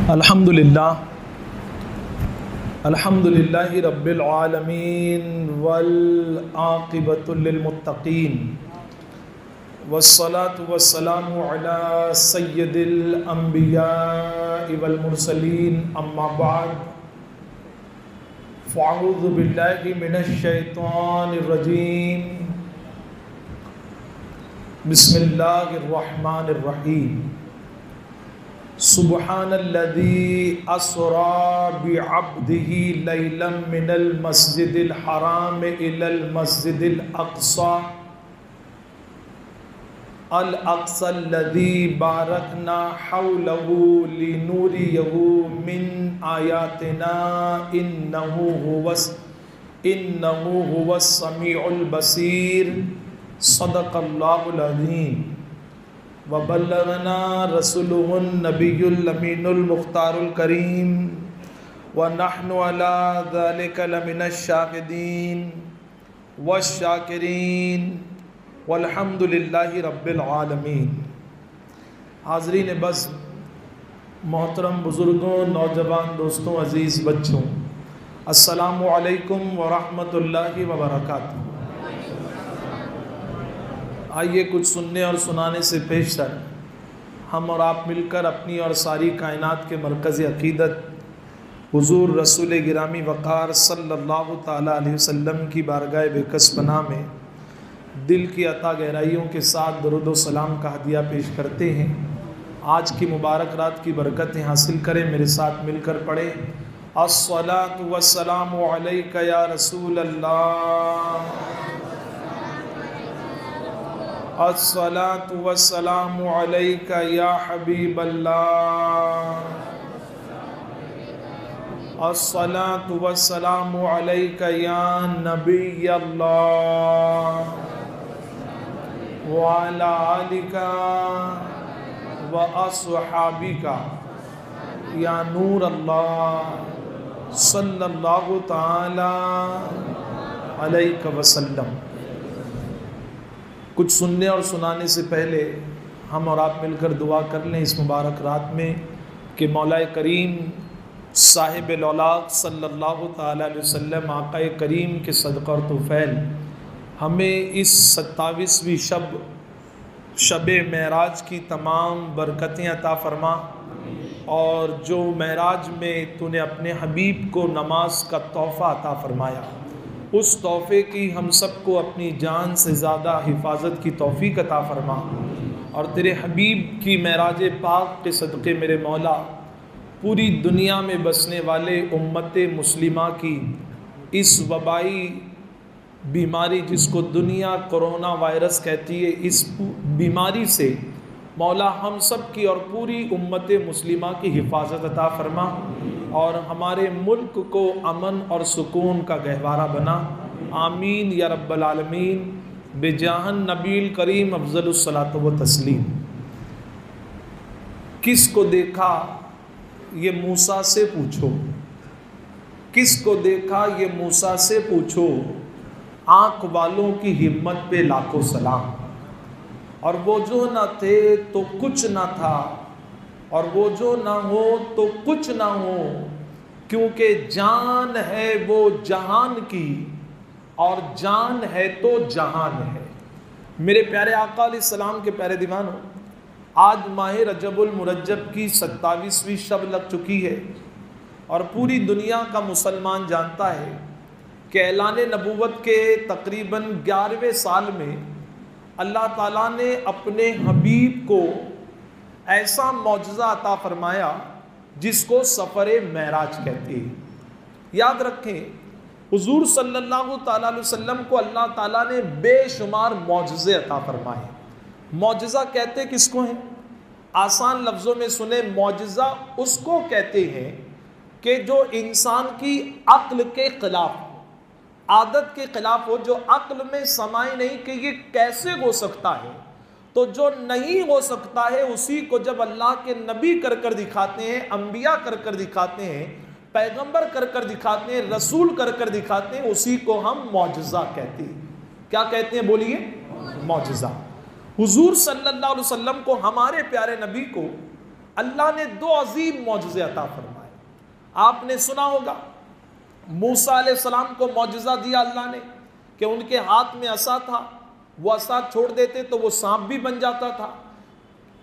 الحمدللہ رب العالمین والعاقبۃ للمتقین والصلاة والسلام علی سید الانبیاء والمرسلین اما بعد فاعوذ باللہ من الشیطان الرجیم بسم اللہ الرحمن الرحیم سبحان الذی اسری بعبدہ لیلا من المسجد الحرام الی المسجد الاقصى الذی بارکنا حولہ لنوریہ من آیاتنا انہ هو السمیع البصیر صدق اللہ العظیم وبلغنا رسوله النبی الامین المختار الکریم ونحن على ذلك لمن الشاہدین والشاکرین والحمد للہ رب العالمین۔ حاضرین بس، محترم بزرگوں، نوجوان دوستوں، عزیز بچوں، السلام علیکم ورحمۃ اللہ وبرکاتہ۔ آئیے کچھ سننے اور سنانے سے پیشتر ہم اور آپ مل کر اپنی اور ساری کائنات کے مرکز عقیدت حضور رسول گرامی وقار صلی اللہ تعالیٰ علیہ وسلم کی بارگاہ بےکس پناہ میں دل کی عطا گہرائیوں کے ساتھ درود و سلام کا ہدیہ پیش کرتے ہیں۔ آج کی مبارک رات کی برکتیں حاصل کریں، میرے ساتھ مل کر پڑھیں الصلاۃ والسلام علیک یا رسول اللہ، الصلاۃ والسلام علیک یا حبیب اللہ، الصلاۃ والسلام علیک یا نبی اللہ وعلی آلک واصحابک یا نور اللہ صلی اللہ تعالی علیہ وسلم۔ کچھ سننے اور سنانے سے پہلے ہم اور آپ مل کر دعا کر لیں اس مبارک رات میں کہ مولا کریم صاحب الاولاق صلی اللہ تعالیٰ علیہ وسلم آقا کریم کے صدقہ اور توفیل ہمیں اس 27ویں شب معراج کی تمام برکتیں عطا فرما، اور جو معراج میں تو نے اپنے حبیب کو نماز کا تحفہ عطا فرمایا، اس تحفے کی ہم سب کو اپنی جان سے زیادہ حفاظت کی توفیق عطا فرما، اور تیرے حبیب کی معراج پاک کے صدقے میرے مولا پوری دنیا میں بسنے والے امت مسلمہ کی اس وبائی بیماری جس کو دنیا کرونا وائرس کہتی ہے، اس بیماری سے مولا ہم سب کی اور پوری امت مسلمہ کی حفاظت عطا فرما، اور ہمارے ملک کو امن اور سکون کا گہوارہ بنا، آمین یا رب العالمین بجاہ النبی الکریم افضل الصلاۃ و تسلیم۔ کس کو دیکھا یہ موسیٰ سے پوچھو، کس کو دیکھا یہ موسیٰ سے پوچھو، آنکھ والوں کی ہمت پہ لاکھوں سلام، اور وہ جو نہ تھے تو کچھ نہ تھا، اور وہ جو نہ ہو تو کچھ نہ ہو، کیونکہ جان ہے وہ جہان کی اور جان ہے تو جہان ہے۔ میرے پیارے آقا علیہ السلام کے پیارے دیوانوں، آج ماہ رجب المرجب کی 27ویں شب لگ چکی ہے، اور پوری دنیا کا مسلمان جانتا ہے کہ اعلان نبوت کے تقریباً 11ویں سال میں اللہ تعالیٰ نے اپنے حبیب کو ایسا معجزہ عطا فرمایا جس کو سفر معراج کہتے ہیں۔ یاد رکھیں، حضور صلی اللہ تعالیٰ علیہ وسلم کو اللہ تعالیٰ نے بے شمار معجزے عطا فرمائے۔ معجزہ کہتے کس کو ہیں؟ آسان لفظوں میں سنیں، معجزہ اس کو کہتے ہیں کہ جو انسان کی عقل کے خلاف، عادت کے خلاف ہو، جو عقل میں سمائے نہیں کہ یہ کیسے ہو سکتا ہے۔ تو جو نہیں ہو سکتا ہے اسی کو جب اللہ کے نبی کر کر دکھاتے ہیں، انبیاء کر دکھاتے ہیں، پیغمبر کر دکھاتے ہیں، رسول کر دکھاتے ہیں، اسی کو ہم معجزہ کہتے ہیں۔ کیا کہتے ہیں بولیے؟ معجزہ۔ حضور صلی اللہ علیہ وسلم کو، ہمارے پیارے نبی کو اللہ نے 2 عظیم معجزے عطا فرمائے. آپ نے سنا ہوگا موسیٰ علیہ السلام کو معجزہ دیا اللہ نے کہ ان کے ہاتھ میں عصا تھا, وہ عصا چھوڑ دیتے تو وہ سانپ بھی بن جاتا تھا.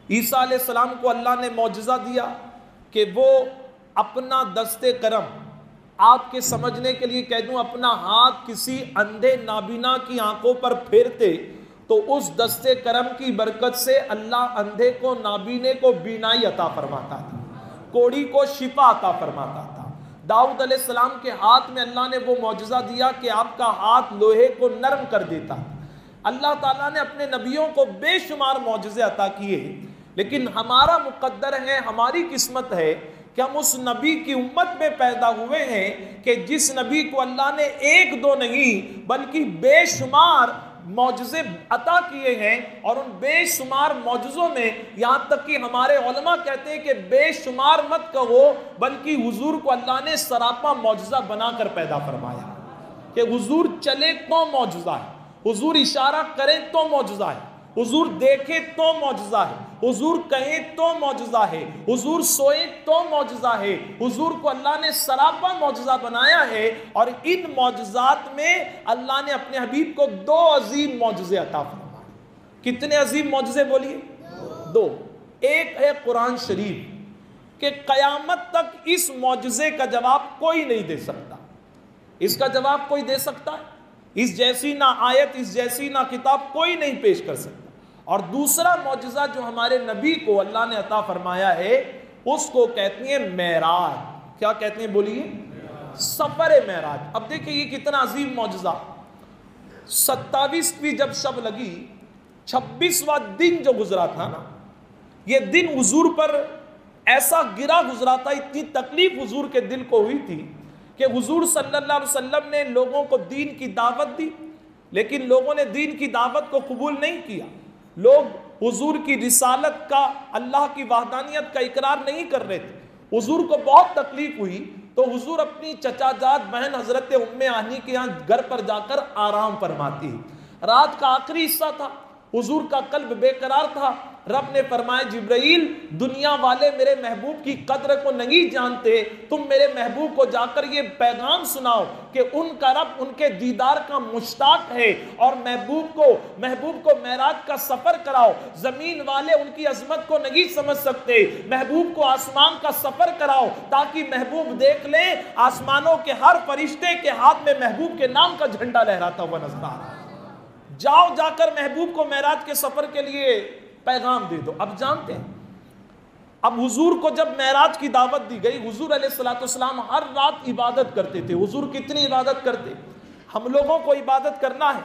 عیسیٰ علیہ السلام کو اللہ نے معجزہ دیا کہ وہ اپنا دستے کرم, آپ کے سمجھنے کے لیے کہہ دوں, اپنا ہاتھ کسی اندھے نابینا کی آنکھوں پر پھیرتے تو اس دستے کرم کی برکت سے اللہ اندھے کو, نابینے کو بینائی عطا فرماتا تھا, کوڑی کو شفا عطا فرماتا تھا. داؤد علیہ السلام کے ہاتھ میں اللہ نے وہ معجزہ دیا کہ آپ کا ہاتھ لوہے کو نرم کر دیتا. اللہ تعالیٰ نے اپنے نبیوں کو بے شمار معجزے عطا کیے, لیکن ہمارا مقدر ہے, ہماری قسمت ہے کہ ہم اس نبی کی امت میں پیدا ہوئے ہیں کہ جس نبی کو اللہ نے 1-2 نہیں بلکہ بے شمار معجزے عطا کیے ہیں. اور ان بے شمار معجزوں میں یہاں تک کہ ہمارے علماء کہتے ہیں کہ بے شمار مت کہو بلکہ حضور کو اللہ نے سراپا معجزہ بنا کر پیدا فرمایا کہ حضور چلے تو معجزہ ہے, حضور اشارہ کریں تو معجزہ ہے, حضور دیکھے تو معجزہ ہے, حضور کہیں تو معجزہ ہے, حضور سوئے تو معجزہ ہے. حضور کو اللہ نے سراپا معجزہ بنایا ہے. اور ان معجزات میں اللہ نے اپنے حبیب کو 2 عظیم معجزے عطا فرمائے. کتنے عظیم معجزے بولیے؟ 2. ایک ہے قرآن شریف کہ قیامت تک اس معجزے کا جواب کوئی نہیں دے سکتا. اس کا جواب کوئی دے سکتا ہے؟ اس جیسی نہ آیت, اس جیسی نہ کتاب کوئی نہیں پیش کر سکتا. اور دوسرا معجزہ جو ہمارے نبی کو اللہ نے عطا فرمایا ہے اس کو کہتے ہیں معراج. کیا کہتے ہیں بولیے؟ سفر معراج. اب دیکھیں یہ کتنا عظیم معجزہ. 27ویں جب شب لگی, 26واں دن جو گزرا تھا نا, یہ دن حضور پر ایسا گرا گزرا تھا, اتنی تکلیف حضور کے دل کو ہوئی تھی کہ حضور صلی اللہ علیہ وسلم نے لوگوں کو دین کی دعوت دی, لیکن لوگوں نے دین کی دعوت کو قبول نہیں کیا. لوگ حضور کی رسالت کا, اللہ کی وحدانیت کا اقرار نہیں کر رہے تھے. حضور کو بہت تکلیف ہوئی تو حضور اپنی چچا جات بہن حضرت ام ہانی کے یہاں گھر پر جا کر آرام فرماتی. رات کا آخری حصہ تھا, حضور کا قلب بے قرار تھا. رب نے فرمایا جبرائیل, دنیا والے میرے محبوب کی قدر کو نہیں جانتے, تم میرے محبوب کو جا کر یہ پیغام سناؤ کہ ان کا رب ان کے دیدار کا مشتاق ہے, اور محبوب کو معراج کا سفر کراؤ. زمین والے ان کی عظمت کو نہیں سمجھ سکتے, محبوب کو آسمان کا سفر کراؤ تاکہ محبوب دیکھ لیں آسمانوں کے ہر فرشتے کے ہاتھ میں محبوب کے نام کا جھنڈا لہراتا ہوا نظر آ رہا ہے. جاؤ جا کر محبوب کو معراج کے سفر کے لیے پیغام دے دو. اب جانتے ہیں, اب حضور کو جب معراج کی دعوت دی گئی, حضور علیہ السلام ہر رات عبادت کرتے تھے. حضور کتنی عبادت کرتے؟ ہم لوگوں کو عبادت کرنا ہے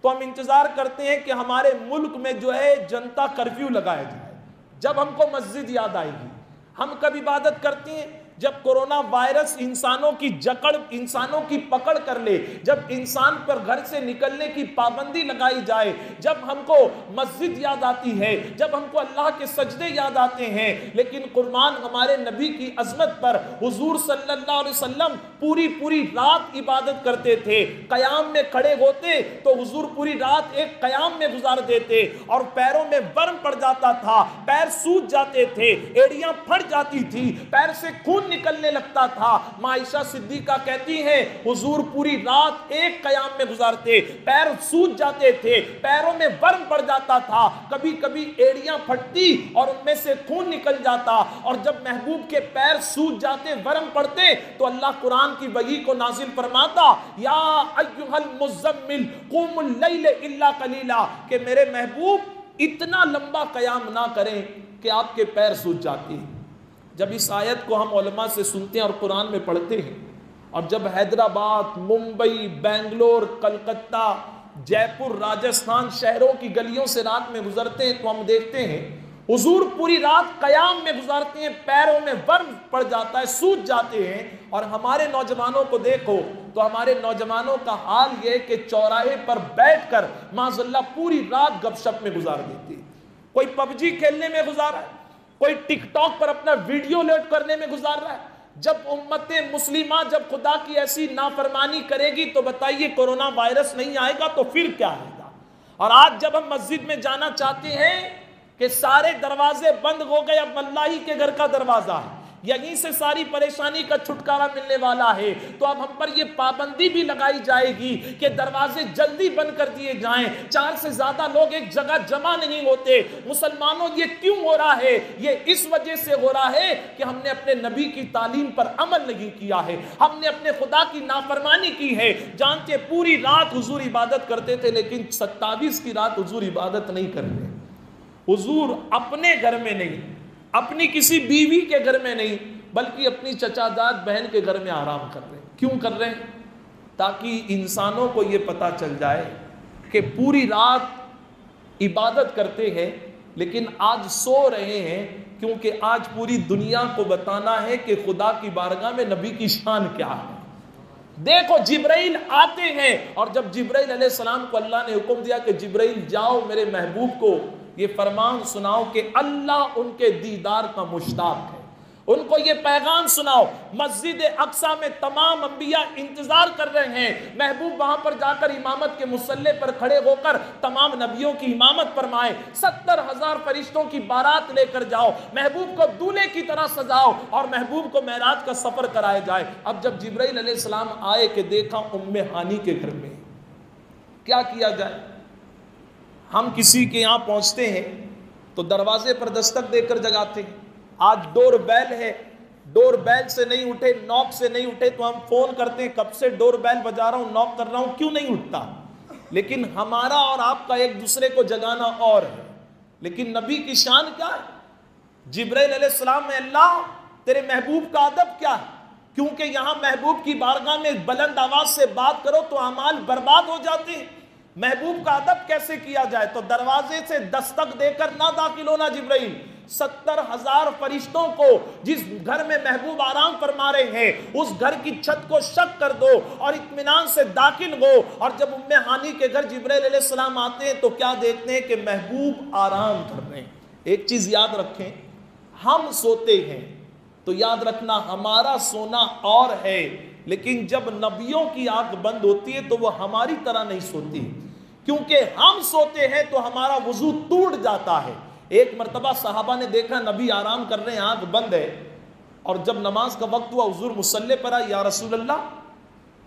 تو ہم انتظار کرتے ہیں کہ ہمارے ملک میں جو ہے جنتا کرفیو لگایا جائے, جب ہم کو مسجد یاد آئے گی. ہم کب عبادت کرتے ہیں؟ جب کورونا وائرس انسانوں کی جکڑ, انسانوں کی پکڑ کر لے, جب انسان پر گھر سے نکلنے کی پابندی لگائی جائے, جب ہم کو مسجد یاد آتی ہے, جب ہم کو اللہ کے سجدے یاد آتے ہیں. لیکن قربان ہمارے نبی کی عظمت پر, حضور صلی اللہ علیہ وسلم پوری رات عبادت کرتے تھے. قیام میں کھڑے ہوتے تو حضور پوری رات ایک قیام میں گزار دیتے, اور پیروں میں ورم پڑ جاتا تھا, پیر سوج جاتے تھے, ایڑیاں پھٹ جاتی تھی, پیر سے خون نکلنے لگتا تھا. عائشہ صدیقہ کہتی ہیں حضور پوری رات ایک قیام میں گزارتے, پیر سوج جاتے تھے, پیروں میں ورم پڑ جاتا تھا, کبھی کبھی ایڑیاں پھٹتی اور ان میں سے خون نکل جاتا. اور جب محبوب کے پیر سوج جاتے, ورم پڑتے, تو اللہ قرآن کی وحی کو نازل فرماتا, یا ایھا المزمل قوم اللیل الا قلیلا, کہ میرے محبوب اتنا لمبا قیام نہ کریں کہ آپ کے پیر سوج جاتے ہیں. جب اس آیت کو ہم علماء سے سنتے ہیں اور قرآن میں پڑھتے ہیں, اور جب حیدرآباد, ممبئی, بنگلور, کلکتہ, جے پور, راجستھان شہروں کی گلیوں سے رات میں گزرتے ہیں تو ہم دیکھتے ہیں حضور پوری رات قیام میں گزارتے ہیں, پیروں میں ورم پڑ جاتا ہے, سوج جاتے ہیں. اور ہمارے نوجوانوں کو دیکھو تو ہمارے نوجوانوں کا حال یہ کہ چوراہے پر بیٹھ کر معاذ اللہ پوری رات گپ شپ میں گزار دیتے ہیں. کوئی پب جی کھیلنے میں گزارا ہے, کوئی ٹک ٹاک پر اپنا ویڈیو لیٹ کرنے میں گزار رہا ہے. جب امت مسلمہ جب خدا کی ایسی نافرمانی کرے گی تو بتائیے کورونا وائرس نہیں آئے گا تو پھر کیا آئے گا؟ اور آج جب ہم مسجد میں جانا چاہتے ہیں کہ سارے دروازے بند ہو گئے، اب اللہ ہی کے گھر کا دروازہ ہے، یہیں سے ساری پریشانی کا چھٹکارا ملنے والا ہے، تو اب ہم پر یہ پابندی بھی لگائی جائے گی کہ دروازے جلدی بند کر دیے جائیں، 4 سے زیادہ لوگ ایک جگہ جمع نہیں ہوتے۔ مسلمانوں یہ کیوں ہو رہا ہے؟ یہ اس وجہ سے ہو رہا ہے کہ ہم نے اپنے نبی کی تعلیم پر عمل نہیں کیا ہے، ہم نے اپنے خدا کی نافرمانی کی ہے۔ جانتے پوری رات حضور عبادت کرتے تھے، لیکن 27 کی رات حضور عبادت نہیں کرتے۔ حضور اپنے گھر میں نہیں، اپنی کسی بیوی کے گھر میں نہیں، بلکہ اپنی چچا زاد بہن کے گھر میں آرام کر رہے ہیں۔ کیوں کر رہے ہیں؟ تاکہ انسانوں کو یہ پتا چل جائے کہ پوری رات عبادت کرتے ہیں لیکن آج سو رہے ہیں، کیونکہ آج پوری دنیا کو بتانا ہے کہ خدا کی بارگاہ میں نبی کی شان کیا ہے۔ دیکھو جبرائیل آتے ہیں، اور جب جبرائیل علیہ السلام کو اللہ نے حکم دیا کہ جبرائیل جاؤ میرے محبوب کو یہ فرمان سناؤ کہ اللہ ان کے دیدار کا مشتاق ہے، ان کو یہ پیغام سناؤ۔ مسجد اقصی میں تمام انبیاء انتظار کر رہے ہیں، محبوب وہاں پر جا کر امامت کے مصلی پر کھڑے ہو کر تمام نبیوں کی امامت فرمائے، 70,000 فرشتوں کی بارات لے کر جاؤ، محبوب کو دولہے کی طرح سجاؤ اور محبوب کو معراج کا سفر کرائے جائے۔ اب جب جبرائیل علیہ السلام آئے کہ دیکھا ام ہانی کے گھر میں، کیا کیا جائے؟ ہم کسی کے یہاں پہنچتے ہیں تو دروازے پر دستک دے کر جگاتے ہیں۔ آج ڈور بیل ہے، ڈور بیل سے نہیں اٹھے، نوک سے نہیں اٹھے تو ہم فون کرتے ہیں کب سے ڈور بیل بجا رہا ہوں، نوک کر رہا ہوں، کیوں نہیں اٹھتا؟ لیکن ہمارا اور آپ کا ایک دوسرے کو جگانا اور ہے، لیکن نبی کی شان کیا ہے؟ جبرائیل علیہ السلام میں اللہ تیرے محبوب کا ادب کیا ہے؟ کیونکہ یہاں محبوب کی بارگاہ میں بلند آواز سے بات کرو تو اعمال برباد ہو جاتے ہیں، محبوب کا ادب کیسے کیا جائے؟ تو دروازے سے دستک دے کر نہ داخل ہونا جبرائیل، 70,000 فرشتوں کو جس گھر میں محبوب آرام فرما رہے ہیں اس گھر کی چھت کو شق کر دو اور اطمینان سے داخل ہو۔ اور جب ام ہانی کے گھر جبرائیل علیہ السلام آتے ہیں تو کیا دیکھتے ہیں کہ محبوب آرام کر رہے ہیں۔ ایک چیز یاد رکھیں، ہم سوتے ہیں تو یاد رکھنا ہمارا سونا اور ہے، لیکن جب نبیوں کی آنکھ بند ہوتی ہے تو وہ ہماری طرح نہیں سوتی، کیونکہ ہم سوتے ہیں تو ہمارا وضو ٹوٹ جاتا ہے۔ ایک مرتبہ صحابہ نے دیکھا نبی آرام کر رہے ہیں، آنکھ بند ہے، اور جب نماز کا وقت ہوا حضور مصلی پر آئے، یا رسول اللہ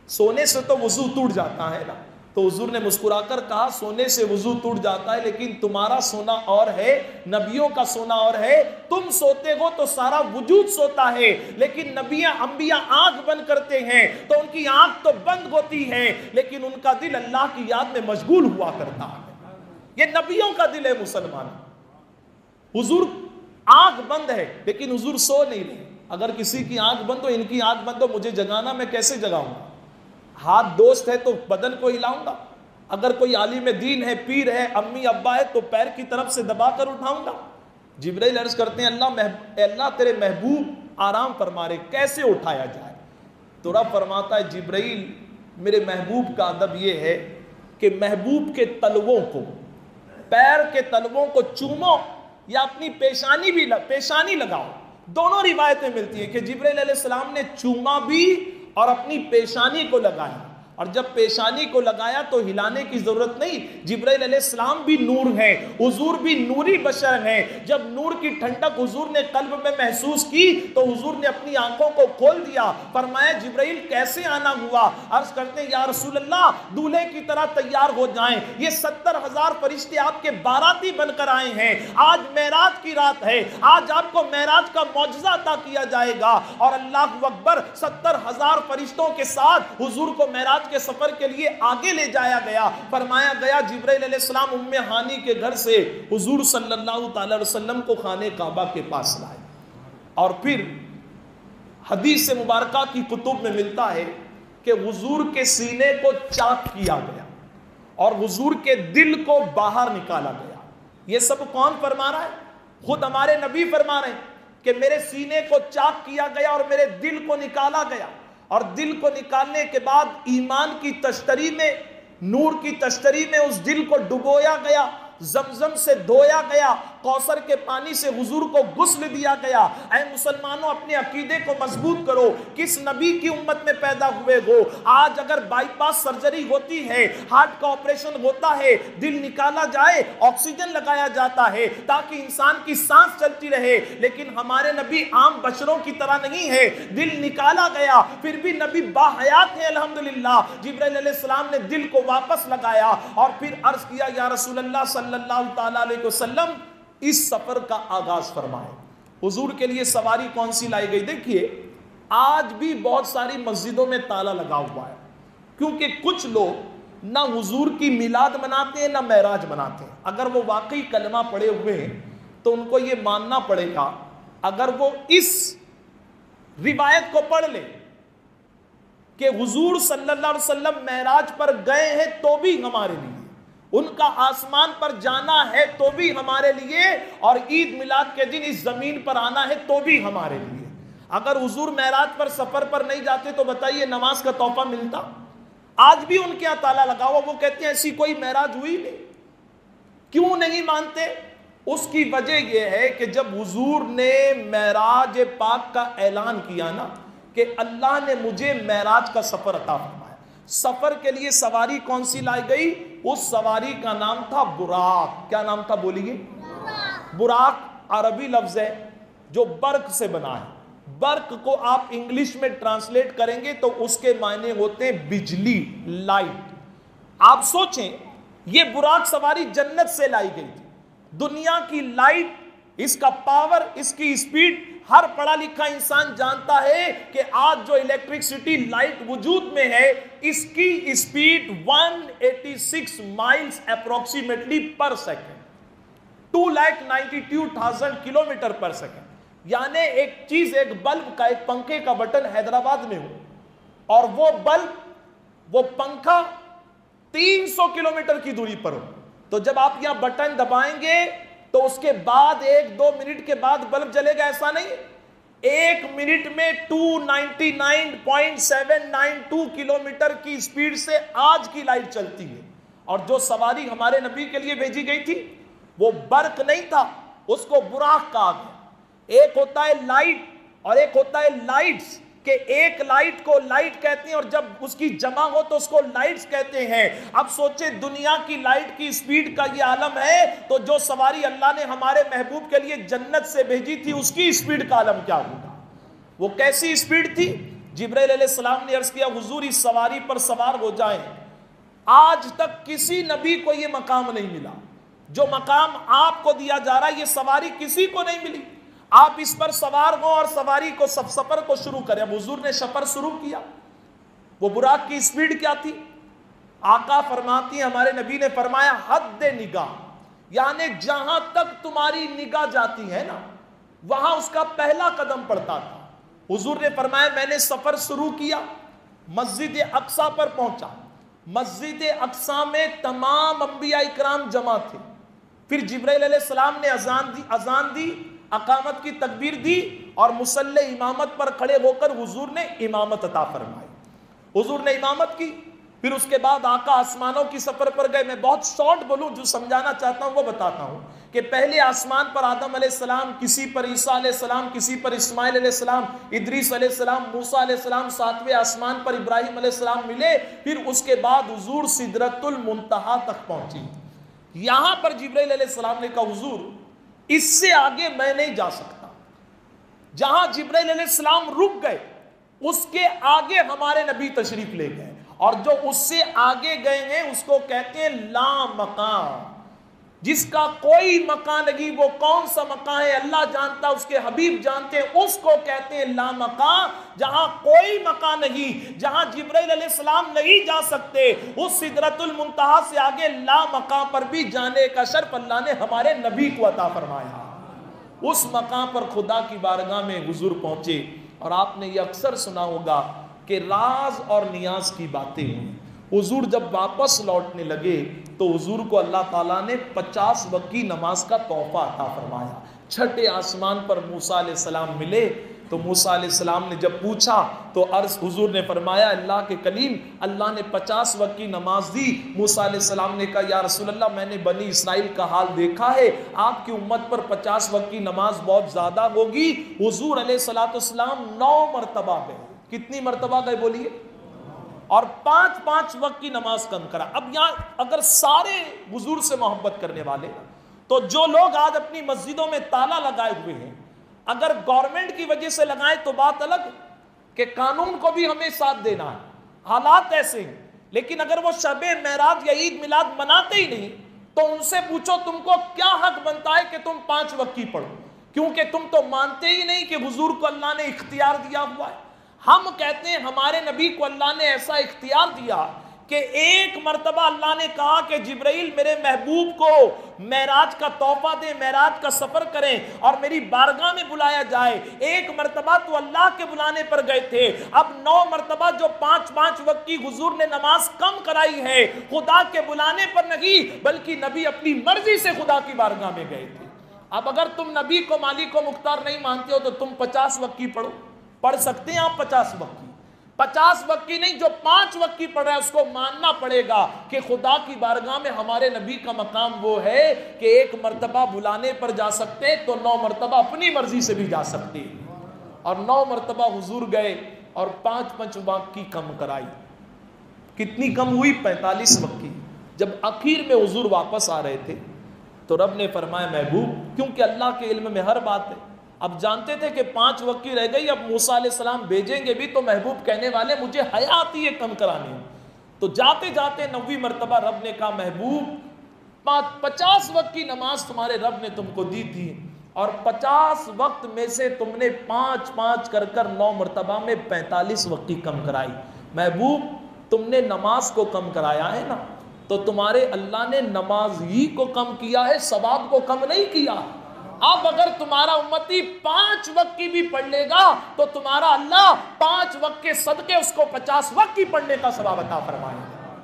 سونے سے تو وضو ٹوٹ جاتا ہے نا، تو حضور نے مسکرا کر کہا سونے سے وضو ٹوٹ جاتا ہے، لیکن تمہارا سونا اور ہے، نبیوں کا سونا اور ہے، تم سوتے ہو تو سارا وجود سوتا ہے، لیکن انبیاء آنکھ بند کرتے ہیں تو ان کی آنکھ تو بند ہوتی ہے لیکن ان کا دل اللہ کی یاد میں مشغول ہوا کرتا ہے۔ یہ نبیوں کا دل ہے مسلمان۔ حضور آنکھ بند ہے لیکن حضور سو نہیں رہے۔ اگر کسی کی آنکھ بند ہو، ان کی آنکھ بند ہو، مجھے جگانا، میں کیسے جگاؤں گا؟ ہاتھ دوست ہے تو بدن کو ہلاؤں گا، اگر کوئی عالم دین ہے، پیر ہے، امی ابا ہے تو پیر کی طرف سے دبا کر اٹھاؤں گا۔ جبرائیل عرض کرتے ہیں اللہ تیرے محبوب آرام فرما رہے، کیسے اٹھایا جائے؟ تو رب فرماتا ہے جبرائیل میرے محبوب کا ادب یہ ہے کہ محبوب کے تلووں کو، پیر کے تلووں کو چومو یا اپنی پیشانی لگاؤ۔ دونوں روایتیں ملتی ہیں کہ جبرائیل علیہ السلام نے چوما بھی اور اپنی پیشانی کو لگایا، اور جب پیشانی کو لگایا تو ہلانے کی ضرورت نہیں۔ جبرائیل علیہ السلام بھی نور ہیں، حضور بھی نوری بشر ہیں۔ جب نور کی ٹھنڈک حضور نے قلب میں محسوس کی تو حضور نے اپنی آنکھوں کو کھول دیا، فرمایا جبرائیل کیسے آنا ہوا؟ عرض کرتے ہیں یا رسول اللہ دولہے کی طرح تیار ہو جائیں، یہ 70,000 فرشتے آپ کے باراتی بن کر آئے ہیں، آج معراج کی رات ہے، آج آپ کو معراج کا معجزہ عطا کیا جائے گا۔ اور اللہ اکبر، 70,000 فرشتوں کے ساتھ حضور کو معراج کے سفر کے لیے آگے لے جایا گیا۔ فرمایا گیا جبرائیل علیہ السلام ام ہانی کے گھر سے حضور صلی اللہ تعالی علیہ وسلم کو خانہ کعبہ کے پاس لائے، اور پھر حدیث مبارکہ کی کتب میں ملتا ہے کہ حضور کے سینے کو چاک کیا گیا اور حضور کے دل کو باہر نکالا گیا۔ یہ سب کون فرما رہا ہے؟ خود ہمارے نبی فرما رہے ہیں کہ میرے سینے کو چاک کیا گیا اور میرے دل کو نکالا گیا، اور دل کو نکالنے کے بعد ایمان کی تشتری میں، نور کی تشتری میں اس دل کو ڈبویا گیا۔ زمزم سے دھویا گیا، کوثر کے پانی سے حضور کو غسل دیا گیا۔ اے مسلمانوں، اپنے عقیدے کو مضبوط کرو، کس نبی کی امت میں پیدا ہوئے ہو۔ آج اگر بائی پاس سرجری ہوتی ہے، ہارٹ کا آپریشن ہوتا ہے، دل نکالا جائے، آکسیجن لگایا جاتا ہے تاکہ انسان کی سانس چلتی رہے، لیکن ہمارے نبی عام بشروں کی طرح نہیں ہے۔ دل نکالا گیا، پھر بھی نبی باحیات ہیں الحمدللہ۔ جبرائیل علیہ السلام نے دل کو واپس لگایا اور پھر عرض کیا، یا رسول اللہ صلی اللہ تعالیٰ علیہ وسلم اس سفر کا آغاز فرمائے۔ حضور کے لیے سواری کون سی لائی گئی؟ دیکھیے آج بھی بہت ساری مسجدوں میں تالا لگا ہوا ہے، کیونکہ کچھ لوگ نہ حضور کی میلاد مناتے ہیں نہ معراج مناتے ہیں۔ اگر وہ واقعی کلمہ پڑھے ہوئے ہیں تو ان کو یہ ماننا پڑے گا، اگر وہ اس روایت کو پڑھ لے کہ حضور صلی اللہ علیہ وسلم معراج پر گئے ہیں تو بھی ہمارے لیے، ان کا آسمان پر جانا ہے تو بھی ہمارے لیے، اور عید میلاد کے دن اس زمین پر آنا ہے تو بھی ہمارے لیے۔ اگر حضور معراج پر سفر پر نہیں جاتے تو بتائیے نماز کا تحفہ ملتا؟ آج بھی ان کے یہاں تالا لگا ہوا، وہ کہتے ہیں ایسی کوئی معراج ہوئی نہیں۔ کیوں نہیں مانتے؟ اس کی وجہ یہ ہے کہ جب حضور نے معراج پاک کا اعلان کیا نا کہ اللہ نے مجھے معراج کا سفر عطا فرمایا، سفر کے لیے سواری کون سی لائی گئی؟ اس سواری کا نام تھا براق۔ کیا نام تھا بولیے؟ براق عربی لفظ ہے جو برق سے بنا ہے۔ برق کو آپ انگلش میں ٹرانسلیٹ کریں گے تو اس کے معنی ہوتے ہیں بجلی، لائٹ۔ آپ سوچیں یہ براق سواری جنت سے لائی گئی تھی، دنیا کی لائٹ، اس کا پاور، اس کی سپیڈ، ہر پڑھا لکھا انسان جانتا ہے کہ آج جو الیکٹرکسٹی لائٹ وجود میں ہے اس کی speed 186 miles approximately per second, 2,92,000 kilometre per second. یعنی ایک چیز، ایک بلب کا، ایک پنکھے کا بٹن حیدرآباد میں ہو اور وہ بلب، وہ پنکھا 300 کلومیٹر کی دوری پر ہو، تو جب آپ یہاں بٹن دبائیں گے تو اس کے بعد 1-2 منٹ کے بعد بلب جلے گا؟ ایسا نہیں، 1 منٹ میں 299.792 کلومیٹر کی سپیڈ سے آج کی لائٹ چلتی ہے۔ اور جو سواری ہمارے نبی کے لیے بھیجی گئی تھی وہ برق نہیں تھا، اس کو براق کہا گیا۔ ایک ہوتا ہے لائٹ اور ایک ہوتا ہے لائٹس، کہ ایک لائٹ کو لائٹ کہتے ہیں اور جب اس کی جمع ہو تو اس کو لائٹس کہتے ہیں۔ اب سوچیں دنیا کی لائٹ کی سپیڈ کا یہ عالم ہے تو جو سواری اللہ نے ہمارے محبوب کے لیے جنت سے بھیجی تھی اس کی سپیڈ کا عالم کیا ہوگا؟ وہ کیسی سپیڈ تھی؟ جبرائیل علیہ السلام نے عرض کیا حضور اس سواری پر سوار ہو جائیں۔ آج تک کسی نبی کو یہ مقام نہیں ملا جو مقام آپ کو دیا جا رہا ہے، یہ سواری کسی کو نہیں ملی۔ آپ اس پر سوار ہو اور سواری کو سفر کو شروع کریں۔ اب حضور نے سفر شروع کیا، وہ براق کی سپیڈ کیا تھی؟ آقا فرماتی ہیں، ہمارے نبی نے فرمایا حد نگاہ، یعنی جہاں تک تمہاری نگاہ جاتی ہے نا وہاں اس کا پہلا قدم پڑتا تھا۔ حضور نے فرمایا میں نے سفر شروع کیا، مسجد اقصیٰ پر پہنچا، مسجد اقصیٰ میں تمام انبیاء اکرام جمع تھے۔ پھر جبرائیل علیہ السلام نے اذان دی، اقامت کی تکبیر دی اور مصلی امامت پر کھڑے ہو کر حضور نے امامت عطا فرمائی۔ حضور نے امامت کی، پھر اس کے بعد آقا آسمانوں کی سفر پر گئے۔ میں بہت شارٹ بولوں، جو سمجھانا چاہتا ہوں وہ بتاتا ہوں کہ پہلے آسمان پر آدم علیہ السلام، کسی پر عیسیٰ علیہ السلام، کسی پر اسماعیل علیہ السلام، ادریس علیہ السلام، موسیٰ علیہ السلام، 7ویں آسمان پر ابراہیم علیہ السلام ملے۔ پھر اس کے بعد حضور سدرۃ المنتہا تک پہنچی۔ یہاں پر جبرائیل علیہ السلام نے کہا حضور اس سے آگے میں نہیں جا سکتا۔ جہاں جبرائیل علیہ السلام رک گئے اس کے آگے ہمارے نبی تشریف لے گئے، اور جو اس سے آگے گئے ہیں اس کو کہتے ہیں لا مقام، جس کا کوئی مقام نہیں۔ وہ کون سا مقام ہے اللہ جانتا، اس کے حبیب جانتے ہیں، اس کو کہتے ہیں لا مقام، جہاں کوئی مقام نہیں، جہاں جبرائیل علیہ السلام نہیں جا سکتے۔ اس سدرۃ المنتہا سے آگے لا مقام پر بھی جانے کا شرف اللہ نے ہمارے نبی کو عطا فرمایا۔ اس مقام پر خدا کی بارگاہ میں حضور پہنچے، اور آپ نے یہ اکثر سنا ہوگا کہ راز اور نیاز کی باتیں ہوئیں۔ حضور جب واپس لوٹنے لگے تو حضور کو اللہ تعالیٰ نے 50 وقت کی نماز کا تحفہ عطا فرمایا۔ چھٹے آسمان پر موسیٰ علیہ السلام ملے، تو موسیٰ علیہ السلام نے جب پوچھا تو عرض حضور نے فرمایا اللہ کے کلیم اللہ نے 50 وقت کی نماز دی۔ موسیٰ علیہ السلام نے کہا یا رسول اللہ میں نے بنی اسرائیل کا حال دیکھا ہے، آپ کی امت پر 50 وقت کی نماز بہت زیادہ ہوگی۔ حضور علیہ السلام 9 مرتبہ گئے۔ کتنی مرتبہ گئے بولیے؟ اور 5 وقت کی نماز کم کرا۔ اب یہاں اگر سارے حضور سے محبت کرنے والے تو جو لوگ آج اپنی مسجدوں میں تالا لگائے ہوئے ہیں اگر گورنمنٹ کی وجہ سے لگائیں تو بات الگ کہ قانون کو بھی ہمیں ساتھ دینا ہے، حالات ایسے ہیں، لیکن اگر وہ شب معراج یا عید میلاد مناتے ہی نہیں تو ان سے پوچھو تم کو کیا حق بنتا ہے کہ تم 5 وقت کی پڑھو، کیونکہ تم تو مانتے ہی نہیں کہ حضور کو اللہ نے اختیار دیا ہوا ہے۔ ہم کہتے ہیں ہمارے نبی کو اللہ نے ایسا اختیار دیا کہ ایک مرتبہ اللہ نے کہا کہ جبرائیل میرے محبوب کو معراج کا تحفہ دے، معراج کا سفر کریں اور میری بارگاہ میں بلایا جائے۔ ایک مرتبہ تو اللہ کے بلانے پر گئے تھے، اب 9 مرتبہ جو 5 وقت کی حضور نے نماز کم کرائی ہے خدا کے بلانے پر نہیں بلکہ نبی اپنی مرضی سے خدا کی بارگاہ میں گئے تھے۔ اب اگر تم نبی کو مالک و مختار نہیں مانتے ہو تو تم 50 وقت کی پڑھو، پڑھ سکتے ہیں آپ 50 وقت کی، 50 وقت کی نہیں، جو 5 وقت کی پڑھ رہا ہے اس کو ماننا پڑے گا کہ خدا کی بارگاہ میں ہمارے نبی کا مقام وہ ہے کہ ایک مرتبہ بلانے پر جا سکتے تو 9 مرتبہ اپنی مرضی سے بھی جا سکتے، اور 9 مرتبہ حضور گئے اور 5 وقت کی کم کرائی۔ کتنی کم ہوئی؟ 45 وقت کی۔ جب آخر میں حضور واپس آ رہے تھے تو رب نے فرمایا محبوب، کیونکہ اللہ کے علم میں ہر بات ہے، اب جانتے تھے کہ 5 وقت کی رہ گئی، اب موسیٰ علیہ السلام بھیجیں گے بھی تو محبوب کہنے والے مجھے حیا آتی ہے کم کرانے، تو جاتے جاتے 9ویں مرتبہ رب نے کہا محبوب 50 وقت کی نماز تمہارے رب نے تم کو دی تھی اور 50 وقت میں سے تم نے 5 کر 9 مرتبہ میں 45 وقت کی کم کرائی۔ محبوب تم نے نماز کو کم کرایا ہے نا، تو تمہارے اللہ نے نماز ہی کو کم کیا ہے، ثواب کو کم نہیں کیا۔ اب اگر تمہارا امتی 5 وقت کی بھی پڑھ لے گا تو تمہارا اللہ 5 وقت کے صدقے اس کو 50 وقت کی پڑھنے کا ثواب عطا فرمائے گا۔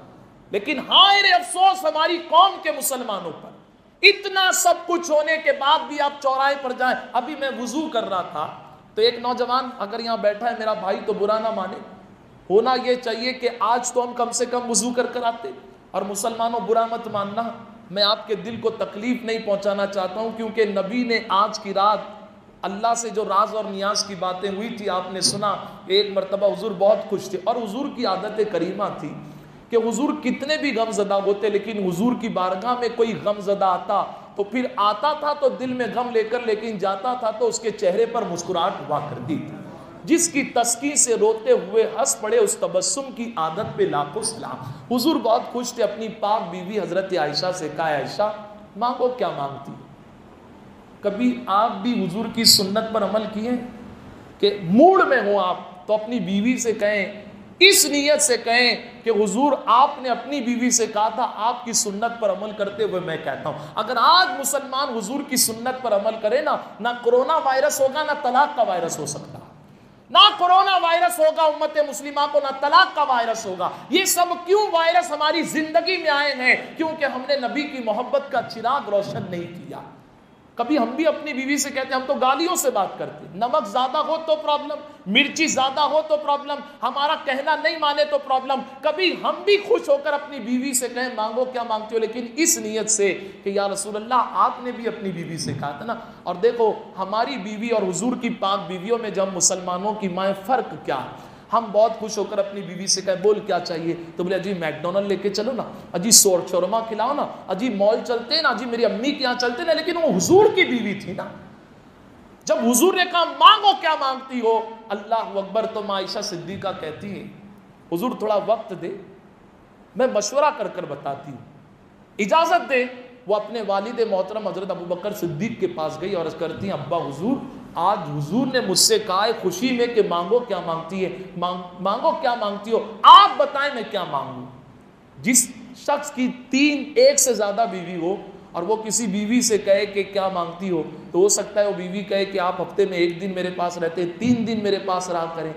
لیکن ہائے افسوس ہماری قوم کے مسلمانوں پر، اتنا سب کچھ ہونے کے بعد بھی آپ چوراہے پر جائیں۔ ابھی میں وضو کر رہا تھا تو ایک نوجوان اگر یہاں بیٹھا ہے میرا بھائی تو برا نہ مانے، ہونا یہ چاہیے کہ آج تو ہم کم سے کم وضو کر آتے، اور مسلمانوں برا مت ماننا، میں آپ کے دل کو تکلیف نہیں پہنچانا چاہتا ہوں، کیونکہ نبی نے آج کی رات اللہ سے جو راز اور نیاز کی باتیں ہوئی تھی آپ نے سنا۔ ایک مرتبہ حضور بہت خوش تھے، اور حضور کی عادت کریمہ تھی کہ حضور کتنے بھی غم زدہ ہوتے لیکن حضور کی بارگاہ میں کوئی غم زدہ آتا تو پھر آتا تھا تو دل میں غم لے کر، لیکن جاتا تھا تو اس کے چہرے پر مسکراہٹ ہوا کرتی تھی۔ جس کی تسکین سے روتے ہوئے ہنس پڑے اس تبسم کی عادت پہ لاکھوں سلام۔ حضور بہت خوش تھے، اپنی پاک بیوی حضرت عائشہ سے کہا عائشہ مانگو کیا مانگتی؟ کبھی آپ بھی حضور کی سنت پر عمل کیے کہ موڈ میں ہوں آپ تو اپنی بیوی سے کہیں، اس نیت سے کہیں کہ حضور آپ نے اپنی بیوی سے کہا تھا آپ کی سنت پر عمل کرتے ہوئے میں کہتا ہوں اگر آج مسلمان حضور کی سنت پر عمل کرے نا، نہ کرونا وائرس ہوگا نہ طلاق کا وائرس ہو سکتا، نہ کرونا وائرس ہوگا امت مسلمہ کو، نہ طلاق کا وائرس ہوگا۔ یہ سب کیوں وائرس ہماری زندگی میں آئے ہیں؟ کیونکہ ہم نے نبی کی محبت کا چراغ روشن نہیں کیا۔ کبھی ہم بھی اپنی بیوی سے کہتے ہیں، ہم تو گالیوں سے بات کرتے ہیں، نمک زیادہ ہو تو پرابلم، مرچی زیادہ ہو تو پرابلم، ہمارا کہنا نہیں مانے تو پرابلم۔ کبھی ہم بھی خوش ہو کر اپنی بیوی سے کہیں مانگو کیا مانگتے ہو، لیکن اس نیت سے کہ یا رسول اللہ آپ نے بھی اپنی بیوی سے کہا تھا نا۔ اور دیکھو ہماری بیوی اور حضور کی پاک بیویوں میں جب مسلمانوں کی مائیں فرق کیا، ہم بہت خوش ہو کر اپنی بیوی سے کہیں بول کیا چاہیے، تو بولے اجی میکڈونلڈ لے کے چلو نا، اجی شورما کھلاؤ نا، اجی مال چلتے نا، اجی میری امی کے یہاں چلتے نا، لیکن وہ حضور کی بیوی تھی نا۔ جب حضور نے کہا مانگو کیا مانگتی ہو، اللہ اکبر، تو عائشہ صدیقہ کہتی ہیں حضور تھوڑا وقت دے، میں مشورہ کر کر بتاتی ہوں، اجازت دے۔ وہ اپنے والد محترم حضرت ابوبکر صدیق کے پاس گئی اور عرض کرتی ہیں ابا حضور آج حضور نے مجھ سے کہا ہے خوشی میں کہ مانگو کیا مانگتی ہے، مانگو کیا مانگتی ہو، آپ بتائیں میں کیا مانگوں۔ جس شخص کی 1 سے زیادہ بیوی ہو اور وہ کسی بیوی سے کہے کہ کیا مانگتی ہو، تو ہو سکتا ہے وہ بیوی کہے کہ آپ ہفتے میں 1 دن میرے پاس رہتے، 3 دن میرے پاس رہا کریں۔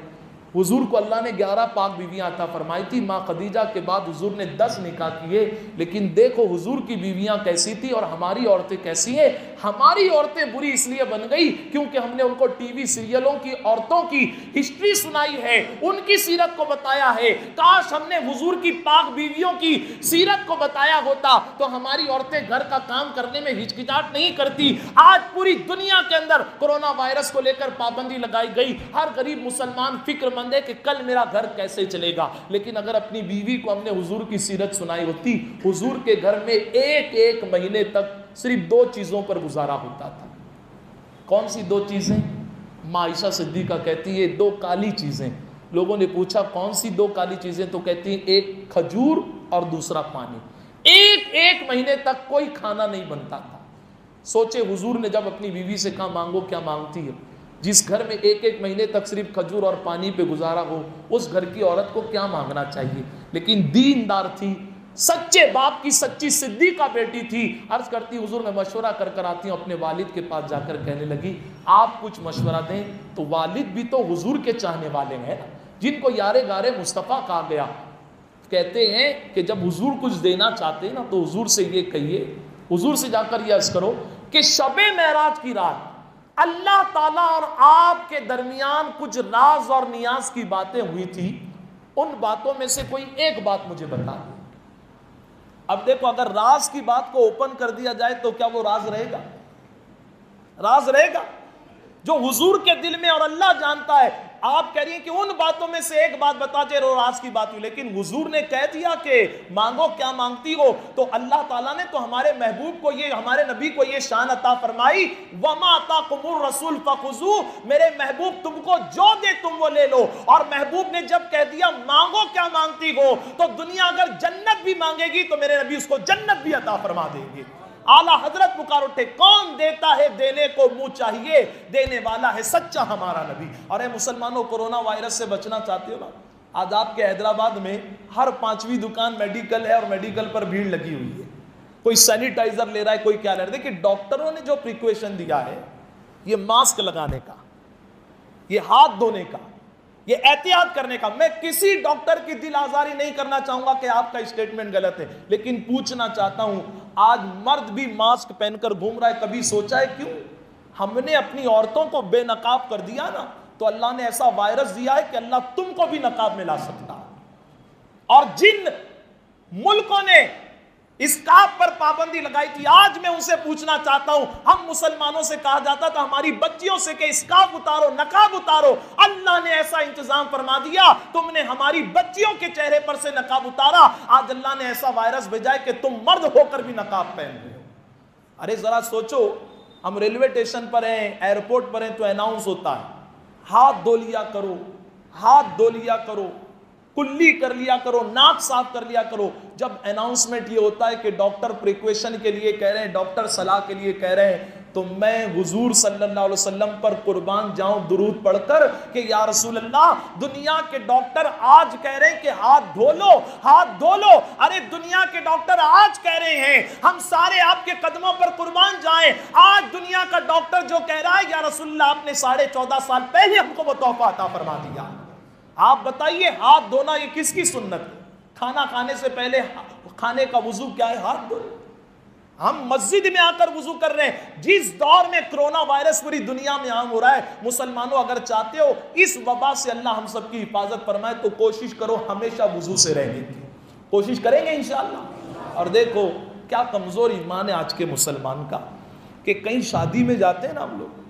حضور کو اللہ نے 11 پاک بیویاں عطا فرمائی تھی، ماں خدیجہ کے بعد حضور نے 10 نکاح کیے، لیکن دیکھو حضور کی بیویاں کیسی تھی اور ہماری عورتیں کیسی ہیں۔ ہماری عورتیں بری اس لیے بن گئی کیونکہ ہم نے ان کو ٹی وی سیریلوں کی عورتوں کی ہسٹری سنائی ہے، ان کی سیرت کو بتایا ہے۔ کاش ہم نے حضور کی پاک بیویوں کی سیرت کو بتایا ہوتا تو ہماری عورتیں گھر کا کام کرنے میں ہچکچاہٹ نہیں کرتی۔ آج پوری دنیا کے اندر کورونا وائرس کو لے کر پابندی لگائی گئی، ہر غریب مسلمان فکر مند ہے کہ کل میرا گھر کیسے چلے گا، لیکن اگر اپنی بیوی کو ہم نے حضور کی سیرت سنائی ہوتی، حضور کے گھر میں ایک مہینے تک صرف 2 چیزوں پر گزارا ہوتا تھا۔ کون سی 2 چیزیں؟ ماں عائشہ صدیقہ کہتی ہے 2 کالی چیزیں۔ لوگوں نے پوچھا کون سی 2 کالی چیزیں؟ تو کہتی ہیں ایک کھجور اور دوسرا پانی۔ ایک مہینے تک کوئی کھانا نہیں بنتا تھا۔ سوچے حضور نے جب اپنی بیوی سے کہا مانگو، کیا مانگتی ہے؟ جس گھر میں ایک مہینے تک صرف کھجور اور پانی پہ گزارا ہو، اس گھر کی عورت کو کیا مانگنا چاہیے؟ لیکن دیندار تھی، سچے باپ کی سچی صدیقہ بیٹی تھی۔ عرض کرتی حضور میں مشورہ کر آتی ہوں، اپنے والد کے پاس جا کر کہنے لگی آپ کچھ مشورہ دیں۔ تو والد بھی تو حضور کے چاہنے والے ہیں، جن کو یارے گارے مصطفیٰ کہا گیا۔ کہتے ہیں کہ جب حضور کچھ دینا چاہتے ہیں نا تو حضور سے یہ کہیے، حضور سے جا کر یہ عرض کرو کہ شب معراج کی رات اللہ تعالیٰ اور آپ کے درمیان کچھ راز اور نیاز کی باتیں ہوئی تھی، ان باتوں میں سے کوئی ایک بات مجھے بتا دو۔ اب دیکھو اگر راز کی بات کو اوپن کر دیا جائے تو کیا وہ راز رہے گا؟ راز رہے گا؟ جو حضور کے دل میں اور اللہ جانتا ہے۔ آپ کہہ رہی ہیں کہ ان باتوں میں سے ایک بات بتا دے، راز کی بات ہوئی، لیکن حضور نے کہہ دیا کہ مانگو کیا مانگتی ہو، تو اللہ تعالیٰ نے تو ہمارے محبوب کو یہ، ہمارے نبی کو یہ شان عطا فرمائی وَمَا آتَاكُمُ الرَّسُولُ فَخُذُوهُ، میرے محبوب تم کو جو دے تم وہ لے لو۔ اور محبوب نے جب کہہ دیا مانگو کیا مانگتی ہو، تو دنیا اگر جنت بھی مانگے گی تو میرے نبی اس کو جنت بھی عطا فرما دیں گے۔ اعلیٰ حضرت پکار اٹھے، کون دیتا ہے دینے کو منہ چاہیے، دینے والا ہے سچا ہمارا نبی۔ اور اے مسلمانوں، کورونا وائرس سے بچنا چاہتے ہو نا، آج آپ کے حیدرآباد میں ہر 5ویں دکان میڈیکل ہے اور میڈیکل پر بھیڑ لگی ہوئی ہے۔ کوئی سینیٹائزر لے رہا ہے، کوئی کیا لے رہا ہے۔ دیکھیں ڈاکٹروں نے جو پریکویشن دیا ہے، یہ ماسک لگانے کا، یہ ہاتھ دھونے کا، یہ احتیاط کرنے کا۔ میں کسی ڈاکٹر کی دل آزاری نہیں کرنا چاہوں گا کہ آپ کا اسٹیٹمنٹ غلط ہے، لیکن پوچھنا چاہتا ہوں آج مرد بھی ماسک پہن کر گھوم رہا ہے، کبھی سوچا ہے کیوں؟ ہم نے اپنی عورتوں کو بے نقاب کر دیا نا، تو اللہ نے ایسا وائرس دیا ہے کہ اللہ تم کو بھی نقاب میں لا سکتا ہے۔ اور جن ملکوں نے اسکارف پر پابندی لگائی تھی، آج میں ان سے پوچھنا چاہتا ہوں، ہم مسلمانوں سے کہا جاتا تھا ہماری بچیوں سے کہ اسکارف اتارو، نقاب اتارو، اللہ نے ایسا انتظام فرما دیا، تم نے ہماری بچیوں کے چہرے پر سے نقاب اتارا، آج اللہ نے ایسا وائرس بھیجا ہے کہ تم مرد ہو کر بھی نقاب پہن رہے ہو۔ ارے ذرا سوچو، ہم ریلوے اسٹیشن پر ہیں، ایئرپورٹ پر ہیں تو اناؤنس ہوتا ہے ہاتھ دھو لیا کرو، ہاتھ دھو لیا کرو، کلی کر لیا کرو، ناک صاف کر لیا کرو۔ جب اناؤنسمنٹ یہ ہوتا ہے کہ ڈاکٹر پریکویشن کے لیے کہہ رہے ہیں، ڈاکٹر صلاح کے لیے کہہ رہے ہیں، تو میں حضور صلی اللہ علیہ وسلم پر قربان جاؤں درود پڑھ کر کہ یا رسول اللہ، دنیا کے ڈاکٹر آج کہہ رہے ہیں کہ ہاتھ دھو لو، ہاتھ دھو لو۔ ارے دنیا کے ڈاکٹر آج کہہ رہے ہیں ہم سارے آپ کے قدموں پر قربان جائیں۔ آج دنیا کا ڈاکٹر جو کہہ رہا ہے یا رسول اللہ، آپ نے 14.5 سال پہلے ہم کو وہ تحفہ عطا فرما دیا۔ آپ بتائیے ہاتھ دھونا یہ کس کی سنت ہے؟ کھانا کھانے سے پہلے کھانے کا وضو کیا ہے؟ ہاتھ دھو۔ ہم مسجد میں آ کر وضو کر رہے ہیں۔ جس دور میں کرونا وائرس پوری دنیا میں عام ہو رہا ہے، مسلمانوں اگر چاہتے ہو اس وبا سے اللہ ہم سب کی حفاظت فرمائے تو کوشش کرو ہمیشہ وضو سے رہنے کی، کوشش کریں گے انشاءاللہ۔ اور دیکھو کیا کمزور ایمان ہے آج کے مسلمان کا کہ کہیں شادی میں جاتے ہیں نا ہم لوگ،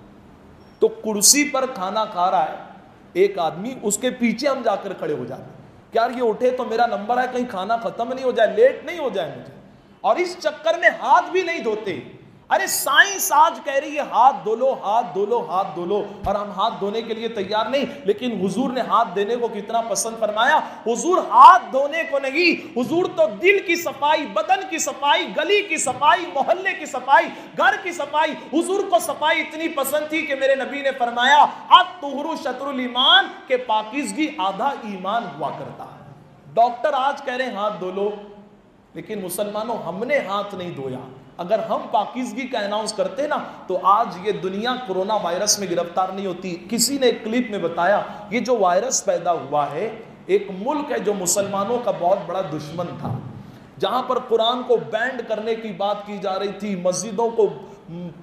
تو کرسی پر کھانا کھا رہا ہے ایک آدمی، اس کے پیچھے ہم جا کر کھڑے ہو جاتے ہیں کہ یار یہ اٹھے تو میرا نمبر ہے، کہیں کھانا ختم نہیں ہو جائے، لیٹ نہیں ہو جائے مجھے، اور اس چکر میں ہاتھ بھی نہیں دھوتے۔ ارے سائنس آج کہہ رہی ہے ہاتھ دھو لو، ہاتھ دھو لو، ہاتھ دھو لو، اور ہم ہاتھ دھونے کے لیے تیار نہیں۔ لیکن حضور نے ہاتھ دینے کو کتنا پسند فرمایا۔ حضور ہاتھ دھونے کو نہیں، حضور تو دل کی صفائی، بدن کی صفائی، گلی کی صفائی، محلے کی صفائی، گھر کی صفائی، حضور کو صفائی اتنی پسند تھی کہ میرے نبی نے فرمایا الطہر شطر الایمان، کہ پاکیزگی آدھا ایمان ہوا کرتا ہے۔ ڈاکٹر آج کہہ رہے ہیں ہاتھ دھو لو، لیکن مسلمانوں ہم نے ہاتھ نہیں دھویا۔ اگر ہم پاکیزگی کا اناؤنس کرتے نا تو آج یہ دنیا کورونا وائرس میں گرفتار نہیں ہوتی۔ کسی نے ایک کلپ میں بتایا یہ جو وائرس پیدا ہوا ہے، ایک ملک ہے جو مسلمانوں کا بہت بڑا دشمن تھا، جہاں پر قرآن کو بینڈ کرنے کی بات کی جا رہی تھی، مسجدوں کو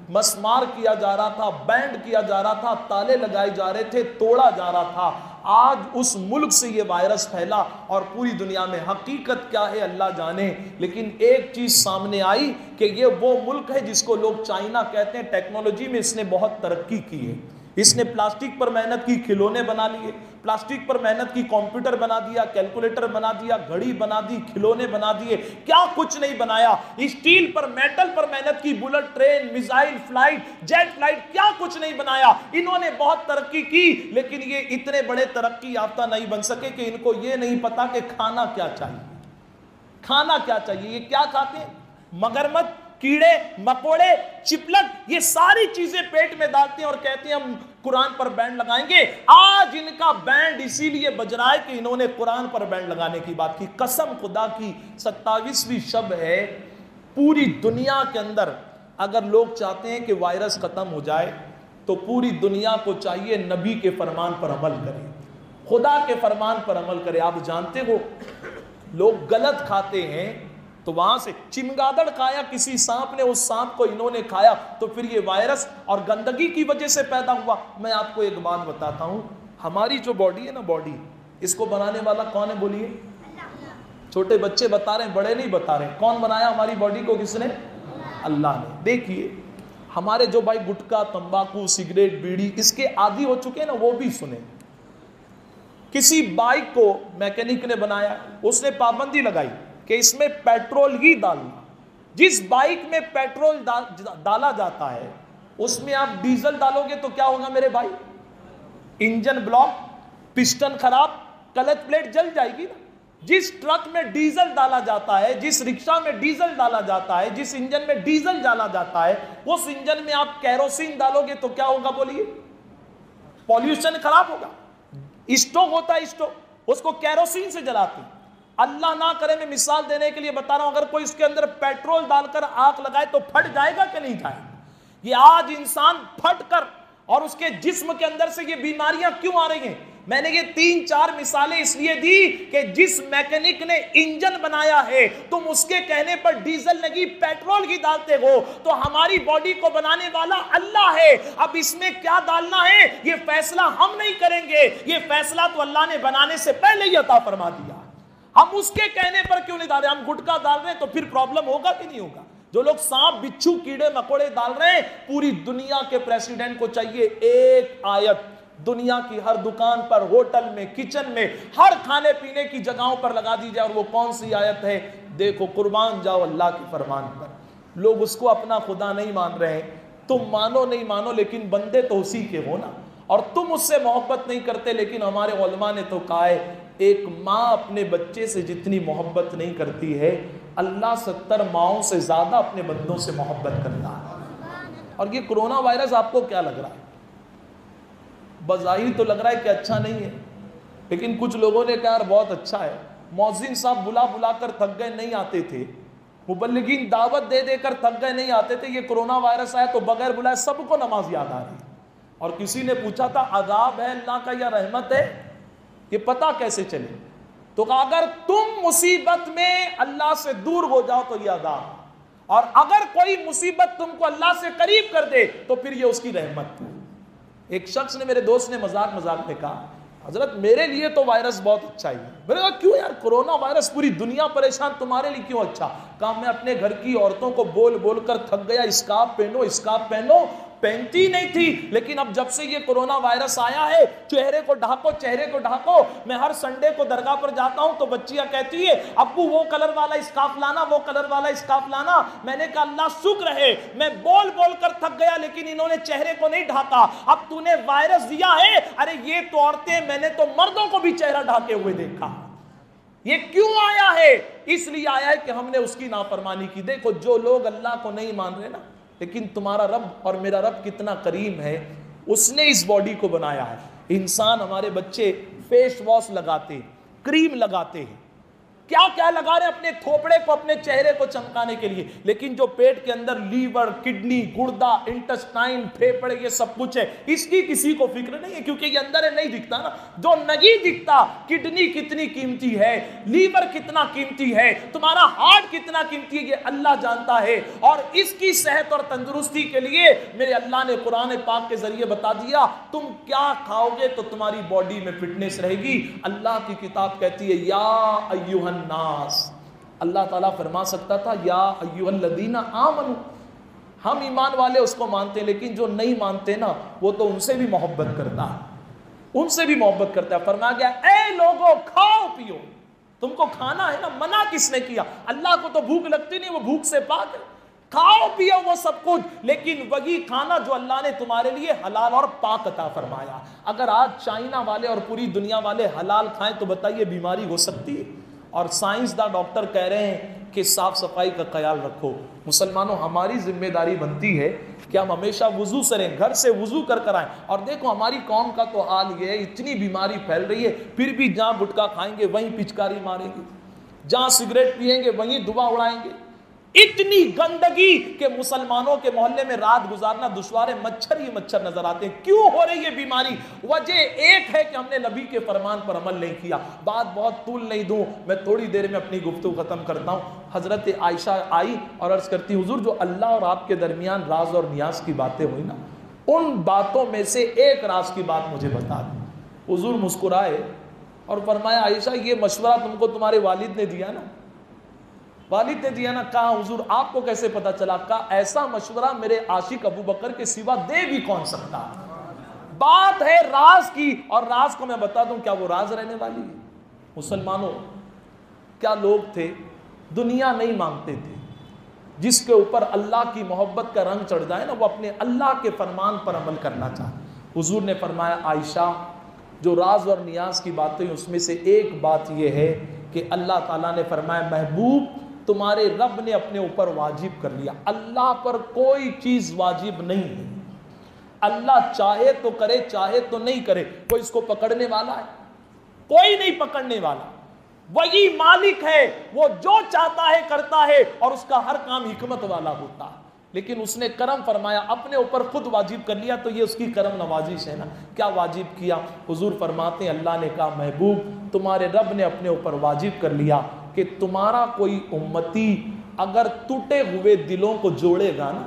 مسمار کیا جا رہا تھا، بینڈ کیا جا رہا تھا، تالے لگائے جا رہے تھے، توڑا جا رہا تھا، آج اس ملک سے یہ وائرس پھیلا اور پوری دنیا میں حقیقت کیا ہے اللہ جانے، لیکن ایک چیز سامنے آئی کہ یہ وہ ملک ہے جس کو لوگ چائنا کہتے ہیں، ٹیکنالوجی میں اس نے بہت ترقی کی ہے، اس نے پلاسٹک پر محنت کی، کھلونے بنا لیے، پلاسٹک پر محنت کی، کمپیوٹر بنا دیا، کیلکولیٹر بنا دیا، گھڑی بنا دی، کھلونے بنا دیے، کیا کچھ نہیں بنایا، اسٹیل پر میٹل پر محنت کی، bullet train, missile flight, jet flight, کیا کچھ نہیں بنایا، انہوں نے بہت ترقی کی، لیکن یہ اتنے بڑے ترقی یافتہ نہیں بن سکے کہ ان کو یہ نہیں پتا کہ کھانا کیا چاہیے، کھانا کیا چاہیے، یہ کیا کھاتے ہیں، مگرمچھ، کیڑے مکوڑے، چپلک، یہ ساری چیزیں پیٹ میں ڈالتے ہیں اور کہتے ہیں ہم قرآن پر بینڈ لگائیں گے۔ آج ان کا بینڈ اسی لیے بج رہا ہے کہ انہوں نے قرآن پر بینڈ لگانے کی بات کی۔ قسم خدا کی 27ویں شب ہے، پوری دنیا کے اندر اگر لوگ چاہتے ہیں کہ وائرس ختم ہو جائے تو پوری دنیا کو چاہیے نبی کے فرمان پر عمل کرے، خدا کے فرمان پر عمل کرے۔ آپ جانتے ہو لوگ غلط کھاتے ہیں تو وہاں سے چمگادڑ کھایا کسی سانپ نے، اس سانپ کو انہوں نے کھایا تو پھر یہ وائرس اور گندگی کی وجہ سے پیدا ہوا۔ میں آپ کو ایک بات بتاتا ہوں، ہماری جو باڈی ہے نا، باڈی، اس کو بنانے والا کون ہے بولیے؟ چھوٹے بچے بتا رہے ہیں، بڑے نہیں بتا رہے، کون بنایا ہماری باڈی کو؟ کس نے؟ اللہ نے۔ دیکھیے ہمارے جو بھائی گٹکا، تمباکو، سگریٹ، بیڑی اس کے عادی ہو چکے ہیں نا، وہ بھی سنیں۔ کسی بائک کو میکینک نے بنایا، اس نے پابندی لگائی کہ اس میں پیٹرول ہی ڈالنا، جس بائک میں پیٹرول ڈالا جاتا ہے اس میں آپ ڈیزل ڈالو گے تو کیا ہوگا میرے بھائی؟ انجن بلاک، پسٹن خراب، کلچ پلیٹ جل جائے گی نا۔ جس ٹرک میں ڈیزل ڈالا جاتا ہے، جس رکشہ میں ڈیزل ڈالا جاتا ہے، جس انجن میں ڈیزل ڈالا جاتا ہے، اس انجن میں آپ کیروسین ڈالو گے تو کیا ہوگا بولیے؟ پولیوشن خراب ہوگا۔ اسٹوو ہوتا ہے، اسٹوو، اس کو کیروسین سے جلاتے ہیں۔ اللہ نہ کرے، میں مثال دینے کے لیے بتا رہا ہوں، اگر کوئی اس کے اندر پیٹرول ڈال کر آگ لگائے تو پھٹ جائے گا کہ نہیں جائے گا؟ یہ آج انسان پھٹ کر اور اس کے جسم کے اندر سے یہ بیماریاں کیوں آ رہی ہیں؟ میں نے یہ 3-4 مثالیں اس لیے دی کہ جس میکینک نے انجن بنایا ہے تم اس کے کہنے پر ڈیزل نہیں پیٹرول ہی ڈالتے ہو، تو ہماری باڈی کو بنانے والا اللہ ہے۔ اب اس میں کیا ڈالنا ہے یہ فیصلہ ہم نہیں کریں گے، یہ فیصلہ تو اللہ نے بنانے سے پہلے ہی عطا فرما دیا۔ ہم اس کے کہنے پر کیوں نہیں ڈال رہے؟ ہم گٹکا ڈال رہے ہیں تو پھر پرابلم ہوگا کہ نہیں ہوگا؟ جو لوگ سانپ، بچھو، کیڑے مکوڑے ڈال رہے ہیں، پوری دنیا کے پریزیڈنٹ کو چاہیے ایک آیت دنیا کی ہر دکان پر، ہوٹل میں، کچن میں، ہر کھانے پینے کی جگہوں پر لگا دی جائے، اور وہ کون سی آیت ہے؟ دیکھو، قربان جاؤ اللہ کے فرمان پر۔ لوگ اس کو اپنا خدا نہیں مان رہے ہیں، تم مانو نہیں مانو لیکن بندے تو اسی کے ہو نا، اور تم اس سے محبت نہیں کرتے، لیکن ہمارے علماء نے تو کہا ہے ایک ماں اپنے بچے سے جتنی محبت نہیں کرتی ہے، اللہ 70 ماؤں سے زیادہ اپنے بندوں سے محبت کرتا ہے۔ اور یہ کرونا وائرس آپ کو کیا لگ رہا ہے؟ بظاہر تو لگ رہا ہے کہ اچھا نہیں ہے، لیکن کچھ لوگوں نے کہا یار بہت اچھا ہے۔ مؤذن صاحب بلا بلا کر تھک گئے، نہیں آتے تھے، مبلغین دعوت دے دے کر تھک گئے، نہیں آتے تھے، یہ کرونا وائرس آیا تو بغیر بلائے سب کو نماز یاد آ رہی۔ اور کسی نے پوچھا تھا عذاب ہے اللہ کا یا رحمت ہے، یہ پتہ کیسے چلے؟ تو اگر تم مصیبت میں اللہ سے دور ہو جاؤ تو یہ عذاب، اور اگر کوئی مصیبت تم کو اللہ سے قریب کر دے تو پھر یہ اس کی رحمت۔ ایک شخص نے، میرے دوست نے مذاق میں کہا حضرت میرے لیے تو وائرس بہت اچھا ہی ہے۔ میں نے کہا کیوں یار؟ کرونا وائرس پوری دنیا پریشان، تمہارے لیے کیوں اچھا؟ کہا میں اپنے گھر کی عورتوں کو بول بول کر تھک گیا، اسکارف پہنو اسکارف پہنو، پہنتی نہیں تھی، لیکن اب جب سے یہ کرونا وائرس آیا ہے چہرے کو ڈھانکو، چہرے کو ڈھانکو۔ میں ہر سنڈے کو درگاہ پر جاتا ہوں تو بچیاں کہتی ہے ابو وہ کلر والا اسکارف لانا، وہ کلر والا اسکارف لانا۔ میں نے کہا اللہ شکر ہے، میں بول بول کر تھک گیا لیکن انہوں نے چہرے کو نہیں ڈھانکا۔ اب تو نے وائرس دیا ہے، ارے یہ تو عورتیں، میں نے تو مردوں کو بھی چہرہ ڈھانکے ہوئے دیکھا۔ یہ کیوں آیا ہے؟ اس لیے آیا ہے کہ ہم نے اس کی نافرمانی کی۔ دیکھو جو لوگ اللہ کو نہیں مان رہے نا، لیکن تمہارا رب اور میرا رب کتنا کریم ہے، اس نے اس باڈی کو بنایا ہے۔ انسان، ہمارے بچے فیس واش لگاتے ہیں، کریم لگاتے ہیں، کیا کیا لگا رہے اپنے تھوپڑے کو, اپنے چہرے کو چمکانے کے لیے, لیکن جو پیٹ کے اندر لیور, کڈنی, گردہ, انٹسٹائن, پھیپھڑے, یہ سب کچھ ہے, اس کی کسی کو فکر نہیں ہے, کیونکہ یہ اندر ہے, نہیں دکھتا نا. جو نہیں دکھتا, کڈنی کتنی قیمتی ہے, لیور کتنا قیمتی ہے, تمہارا ہارٹ کتنا قیمتی ہے, یہ اللہ جانتا ہے. اور اس کی صحت اور تندرستی کے لیے میرے اللہ نے قرآن پاک کے ذریعے بتا دیا, تم کیا کھاؤ گے تو تمہاری باڈی میں فٹنس رہے گی. اللہ کی کتاب کہتی ہے یا ایھا الناس, اللہ تعالیٰ فرما سکتا تھا یا ایھا الذین آمنوا, ہم ایمان والے اس کو مانتے ہیں, لیکن جو نہیں مانتے نا وہ تو ان سے بھی محبت کرتا ہے, ان سے بھی محبت کرتا ہے. فرمایا گیا اے لوگوں کھاؤ پیو, تم کو کھانا ہے نا, منع کس نے کیا؟ اللہ کو تو بھوک لگتی نہیں, وہ بھوک سے پاک ہے. کھاؤ پیو وہ سب کچھ, لیکن وہی کھانا جو اللہ نے تمہارے لیے حلال اور پاک عطا فرمایا. اگر آج چائنا والے اور پوری دنیا والے حلال کھائیں تو بتائیے بیماری ہو سکتی ہے. اور سائنسداں ڈاکٹر کہہ رہے ہیں کہ صاف صفائی کا خیال رکھو. مسلمانوں, ہماری ذمہ داری بنتی ہے کہ ہم ہمیشہ وضو کریں, گھر سے وضو کر آئیں. اور دیکھو ہماری قوم کا تو حال یہ ہے, اتنی بیماری پھیل رہی ہے, پھر بھی جہاں گٹکا کھائیں گے وہیں پچکاری ماریں گے, جہاں سگریٹ پیئیں گے وہیں دعا اڑائیں گے. اتنی گندگی کہ مسلمانوں کے محلے میں رات گزارنا دشوار ہے, مچھر ہی مچھر نظر آتے ہیں. کیوں ہو رہی ہے بیماری؟ وجہ ایک ہے کہ ہم نے نبی کے فرمان پر عمل نہیں کیا. بات بہت طول نہیں دوں, میں تھوڑی دیر میں اپنی گفتگو ختم کرتا ہوں. حضرت عائشہ آئی اور عرض کرتی, حضور جو اللہ اور آپ کے درمیان راز اور نیاز کی باتیں ہوئی نا, ان باتوں میں سے ایک راز کی بات مجھے بتا دیں. حضور مسکرائے اور فرمایا عائشہ یہ مشورہ تم کو تمہارے والد نے دیا نا؟ والد نے دیا نا. کہا حضور آپ کو کیسے پتا چلا؟ کہا ایسا مشورہ میرے عاشق ابو بکر کے سوا دے بھی کون سکتا. بات ہے راز کی, اور راز کو میں بتا دوں, کیا وہ راز رہنے والی ہے؟ مسلمانوں, کیا لوگ تھے, دنیا نہیں مانگتے تھے, جس کے اوپر اللہ کی محبت کا رنگ چڑھ جائے نا وہ اپنے اللہ کے فرمان پر عمل کرنا چاہے. حضور نے فرمایا عائشہ جو راز اور نیاز کی باتیں اس میں سے ایک بات یہ ہے کہ اللہ تعالیٰ نے فرمایا محبوب تمہارے رب نے اپنے اوپر واجب کر لیا. اللہ پر کوئی چیز واجب نہیں ہے, اللہ چاہے تو کرے چاہے تو نہیں کرے. کوئی اس کو پکڑنے والا ہے؟ کوئی نہیں پکڑنے والا. وہی مالک ہے, وہ جو چاہتا ہے کرتا ہے, اور اس کا ہر کام حکمت والا ہوتا ہے. لیکن اس نے کرم فرمایا, اپنے اوپر خود واجب کر لیا, تو یہ اس کی کرم نوازش ہے نا. کیا واجب کیا؟ حضور فرماتے ہیں اللہ نے کہا محبوب تمہارے رب نے اپنے اوپر واجب کر لیا کہ تمہارا کوئی امتی اگر ٹوٹے ہوئے دلوں کو جوڑے گا نا,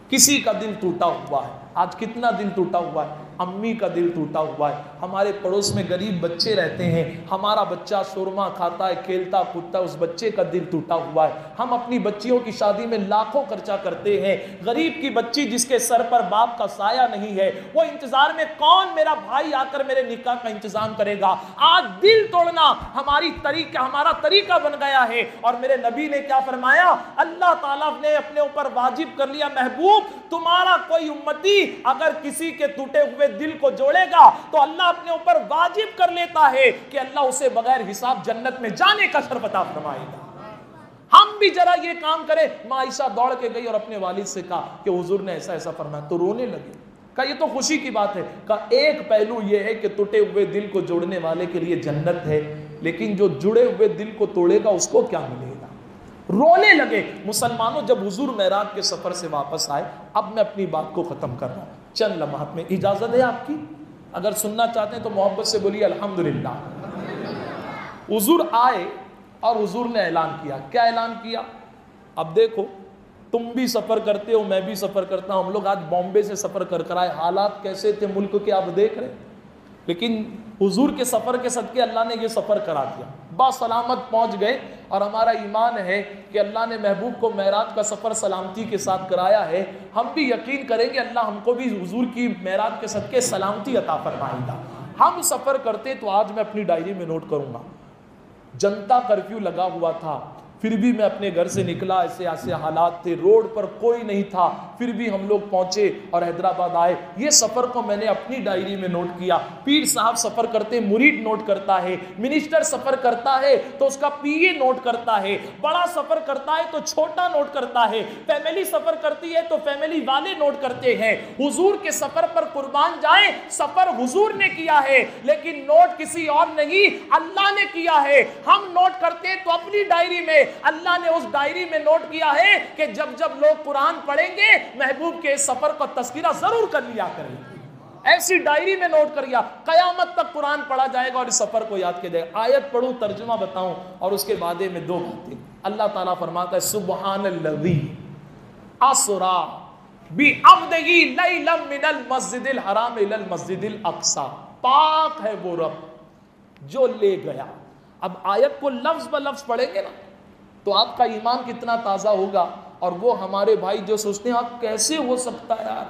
کسی کا دل ٹوٹا ہوا ہے, آج کتنا دل ٹوٹا ہوا ہے, امی کا دل ٹوٹا ہوا ہے, ہمارے پڑوس میں غریب بچے رہتے ہیں, ہمارا بچہ شورما کھاتا ہے, کھیلتا کودتا ہے, اس بچے کا دل ٹوٹا ہوا ہے. ہم اپنی بچیوں کی شادی میں لاکھوں خرچہ کرتے ہیں, غریب کی بچی جس کے سر پر باپ کا سایہ نہیں ہے, وہ انتظار میں کون میرا بھائی آ کر میرے نکاح کا انتظام کرے گا. آج دل توڑنا ہمارا طریقہ بن گیا ہے. اور میرے نبی نے کیا فرمایا؟ اللہ تعالیٰ نے اپنے اوپر واجب کر لیا محبوب تمہارا کوئی امتی اگر کسی کے ٹوٹے ہوئے دل کو جوڑے گا تو اللہ اپنے اوپر واجب کر لیتا ہے کہ اللہ اسے بغیر حساب جنت میں جانے کا شرف عطا فرمائے گا. ہم بھی ذرا یہ کام کریں. ماں عائشہ دوڑ کے گئی اور اپنے والد سے کہا کہ حضور نے ایسا ایسا فرمایا, تو رونے لگے. کہا یہ تو خوشی کی بات ہے. کہا ایک پہلو یہ ہے کہ ٹوٹے ہوئے دل کو جوڑنے والے کے لیے جنت ہے, لیکن جو جڑے ہوئے دل کو توڑے گا اس کو کیا ملے گا؟ رونے لگے. مسلمانوں جب حضور معراج کے سفر سے واپس آئے, اب میں اپنی بات کو ختم کر رہا ہوں, چند لمحات میں اجازت ہے آپ کی؟ اگر سننا چاہتے ہیں تو محبت سے بولیے الحمدللہ. حضور آئے اور حضور نے اعلان کیا. کیا اعلان کیا؟ اب دیکھو تم بھی سفر کرتے ہو, میں بھی سفر کرتا ہوں, ہم لوگ آج بامبے سے سفر کر آئے, حالات کیسے تھے ملک کے آپ دیکھ رہے, لیکن حضور کے سفر کے صدقے اللہ نے یہ سفر کرا دیا, باسلامت پہنچ گئے. اور ہمارا ایمان ہے کہ اللہ نے محبوب کو معراج کا سفر سلامتی کے ساتھ کرایا ہے. ہم بھی یقین کریں گے اللہ ہم کو بھی حضور کی معراج کے صدقے سلامتی عطا فرمائے گا. ہم سفر کرتے تو آج میں اپنی ڈائری میں نوٹ کروں گا, جنتا کرفیو لگا ہوا تھا, پھر بھی میں اپنے گھر سے نکلا, ایسے ایسے حالات تھے, روڈ پر کوئی نہیں تھا, پھر بھی ہم لوگ پہنچے اور حیدرآباد آئے. یہ سفر کو میں نے اپنی ڈائری میں نوٹ کیا. پیر صاحب سفر کرتے مرید نوٹ کرتا ہے, منسٹر سفر کرتا ہے تو اس کا پی اے نوٹ کرتا ہے, بڑا سفر کرتا ہے تو چھوٹا نوٹ کرتا ہے, فیملی سفر کرتی ہے تو فیملی والے نوٹ کرتے ہیں. حضور کے سفر پر قربان جائیں, سفر حضور نے کیا ہے لیکن نوٹ کسی اور نہیں, اللہ نے کیا ہے. ہم نوٹ کرتے تو اپنی ڈائری میں, اللہ نے اس ڈائری میں نوٹ کیا ہے کہ جب جب لوگ قرآن پڑھیں گے محبوب کے سفر کا تذکرہ ضرور کر لیا کریں گے. ایسی ڈائری میں نوٹ کر لیا, قیامت تک قرآن پڑھا جائے گا اور اس سفر کو یاد کیا جائے گا. آیت پڑھوں, ترجمہ بتاؤں اور اس کے بعد میں دو باتیں. اللہ تعالیٰ فرماتا ہے سبحان الذی اسرا بعبدہ لیلا من المسجد الحرام الی المسجد الاقصی. پاک ہے وہ رب جو لے گیا. اب آیت کو لفظ بہ لفظ پڑھیں گے نا تو آپ کا ایمان کتنا تازہ ہوگا. اور وہ ہمارے بھائی جو سوچتے ہیں آپ کیسے ہو سکتا ہے یار,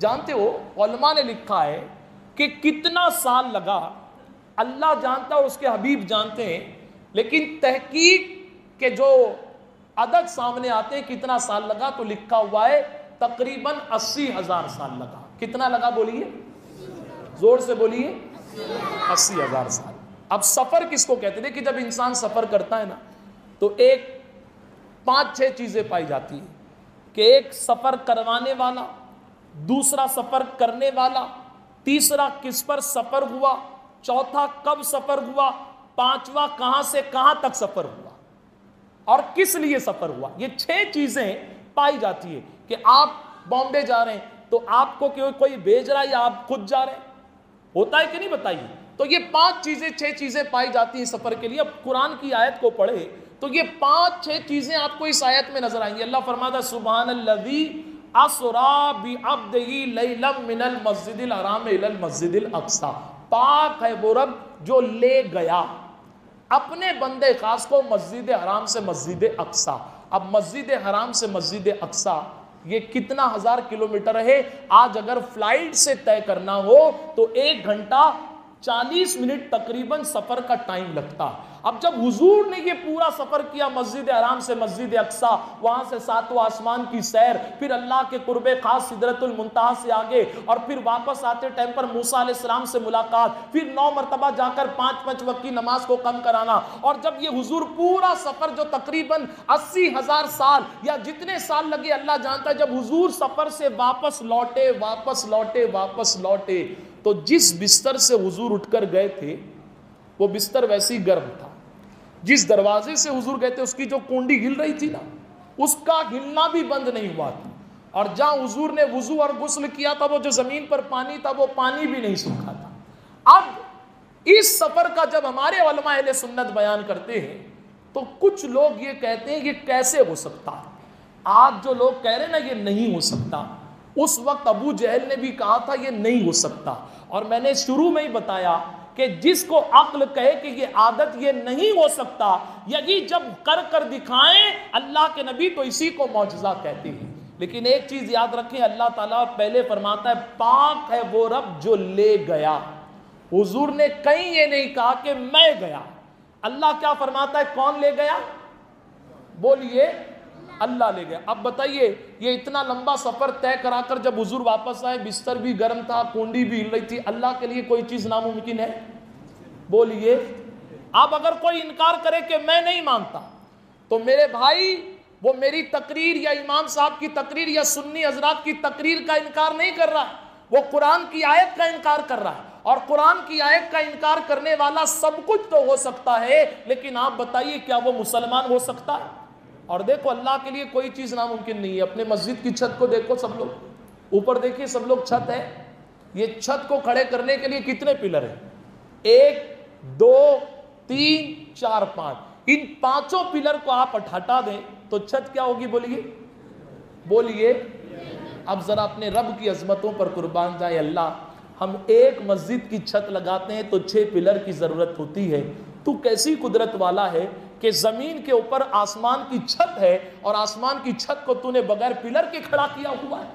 جانتے ہو علماء نے لکھا ہے کہ کتنا سال لگا اللہ جانتا اور اس کے حبیب جانتے ہیں, لیکن تحقیق کے جو عدد سامنے آتے ہیں کتنا سال لگا تو لکھا ہوا ہے تقریباً 80,000 سال لگا. کتنا لگا بولیے, زور سے بولیے, 80,000 سال. اب سفر کس کو کہتے ہیں کہ جب انسان سفر کرتا ہے نا تو ایک 5-6 چیزیں پائی جاتی ہیں کہ ایک سفر کروانے والا, دوسرا سفر کرنے والا, تیسرا کس پر سفر ہوا, چوتھا کب سفر ہوا, پانچواں کہاں سے کہاں تک سفر ہوا اور کس لیے سفر ہوا. یہ 6 چیزیں پائی جاتی ہے کہ آپ بامبے جا رہے ہیں تو آپ کو کوئی بھیج رہا ہے یا آپ خود جا رہے ہیں, ہوتا ہے کہ نہیں بتائیے. تو یہ 5 چیزیں 6 چیزیں پائی جاتی ہیں سفر کے لیے. اب قرآن کی آیت کو پڑھے تو یہ 5-6 چیزیں آپ کو اس آیت میں نظر آئیں گی. اللہ فرماتا ہے سبحان الذی اسرا بعبدہ لیلا من المسجد الحرام الی المسجد الاقصی. پاک ہے وہ رب جو لے گیا اپنے بندے خاص کو مسجد حرام سے مسجد اقصی. اب مسجد حرام سے مسجد اقصی یہ کتنا 1000 کلومیٹر ہے. آج اگر فلائٹ سے طے کرنا ہو تو 1 گھنٹہ 40 منٹ تقریباً سفر کا ٹائم لگتا. اب جب حضور نے یہ پورا سفر کیا مسجد حرام سے مسجد اقصی, وہاں سے 7واں آسمان کی سیر, پھر اللہ کے قرب خاص سدرۃ المنتہا سے آگے, اور پھر واپس آتے ٹائم پر موسیٰ علیہ السلام سے ملاقات, پھر 9 مرتبہ جا کر 5 وقت کی نماز کو کم کرانا. اور جب یہ حضور پورا سفر جو تقریباً 80,000 سال یا جتنے سال لگے اللہ جانتا ہے, جب حضور سفر سے واپس لوٹے تو جس بستر سے حضور اٹھ کر گئے تھے وہ بستر ویسی گرم تھا. جس دروازے سے حضور گئے تھے اس کی جو کنڈی ہل رہی تھی نا اس کا ہلنا بھی بند نہیں ہوا تھا. اور جہاں حضور نے وضو اور غسل کیا تھا وہ جو زمین پر پانی تھا وہ پانی بھی نہیں سوکھا تھا. اب اس سفر کا جب ہمارے علماء اہل سنت بیان کرتے ہیں تو کچھ لوگ یہ کہتے ہیں یہ کیسے ہو سکتا. آج جو لوگ کہہ رہے ہیں نا یہ نہیں ہو سکتا, اس وقت ابو جہل نے بھی کہا تھا یہ نہیں ہو سکتا. اور میں نے شروع میں ہی بتایا کہ جس کو عقل کہے کہ یہ عادت یہ نہیں ہو سکتا, یہی جب کر دکھائیں اللہ کے نبی تو اسی کو معجزہ کہتے ہیں. لیکن ایک چیز یاد رکھیں, اللہ تعالیٰ پہلے فرماتا ہے پاک ہے وہ رب جو لے گیا. حضور نے کہیں یہ نہیں کہا کہ میں گیا. اللہ کیا فرماتا ہے کون لے گیا, بولیے اللہ لے گیا. اب بتائیے یہ اتنا لمبا سفر طے کرا کر جب حضور واپس آئے بستر بھی گرم تھا, کنڈی بھی ہل رہی تھی, اللہ کے لیے کوئی چیز ناممکن ہے, بولیے. اب اگر کوئی انکار کرے کہ میں نہیں مانتا تو میرے بھائی وہ میری تقریر یا امام صاحب کی تقریر یا سنی حضرات کی تقریر کا انکار نہیں کر رہا, وہ قرآن کی آیت کا انکار کر رہا ہے. اور قرآن کی آیت کا انکار کرنے والا سب کچھ تو ہو سکتا ہے, لیکن آپ بتائیے کیا وہ مسلمان ہو سکتا ہے؟ اور دیکھو اللہ کے لیے کوئی چیز ناممکن نہیں ہے. اپنے مسجد کی چھت کو دیکھو, سب لوگ اوپر دیکھیے, سب لوگ چھت ہے. یہ چھت کو کھڑے کرنے کے لیے کتنے پلر ہیں, 1 2 3 4 5. ان 5 پلر کو آپ ہٹا دیں تو چھت کیا ہوگی, بولیے. اب ذرا اپنے رب کی عظمتوں پر قربان جائیں. اللہ ہم ایک مسجد کی چھت لگاتے ہیں تو 6 پلر کی ضرورت ہوتی ہے. تو کیسی قدرت والا ہے کہ زمین کے اوپر آسمان کی چھت ہے اور آسمان کی چھت کو تو نے بغیر پلر کے کھڑا کیا ہوا ہے.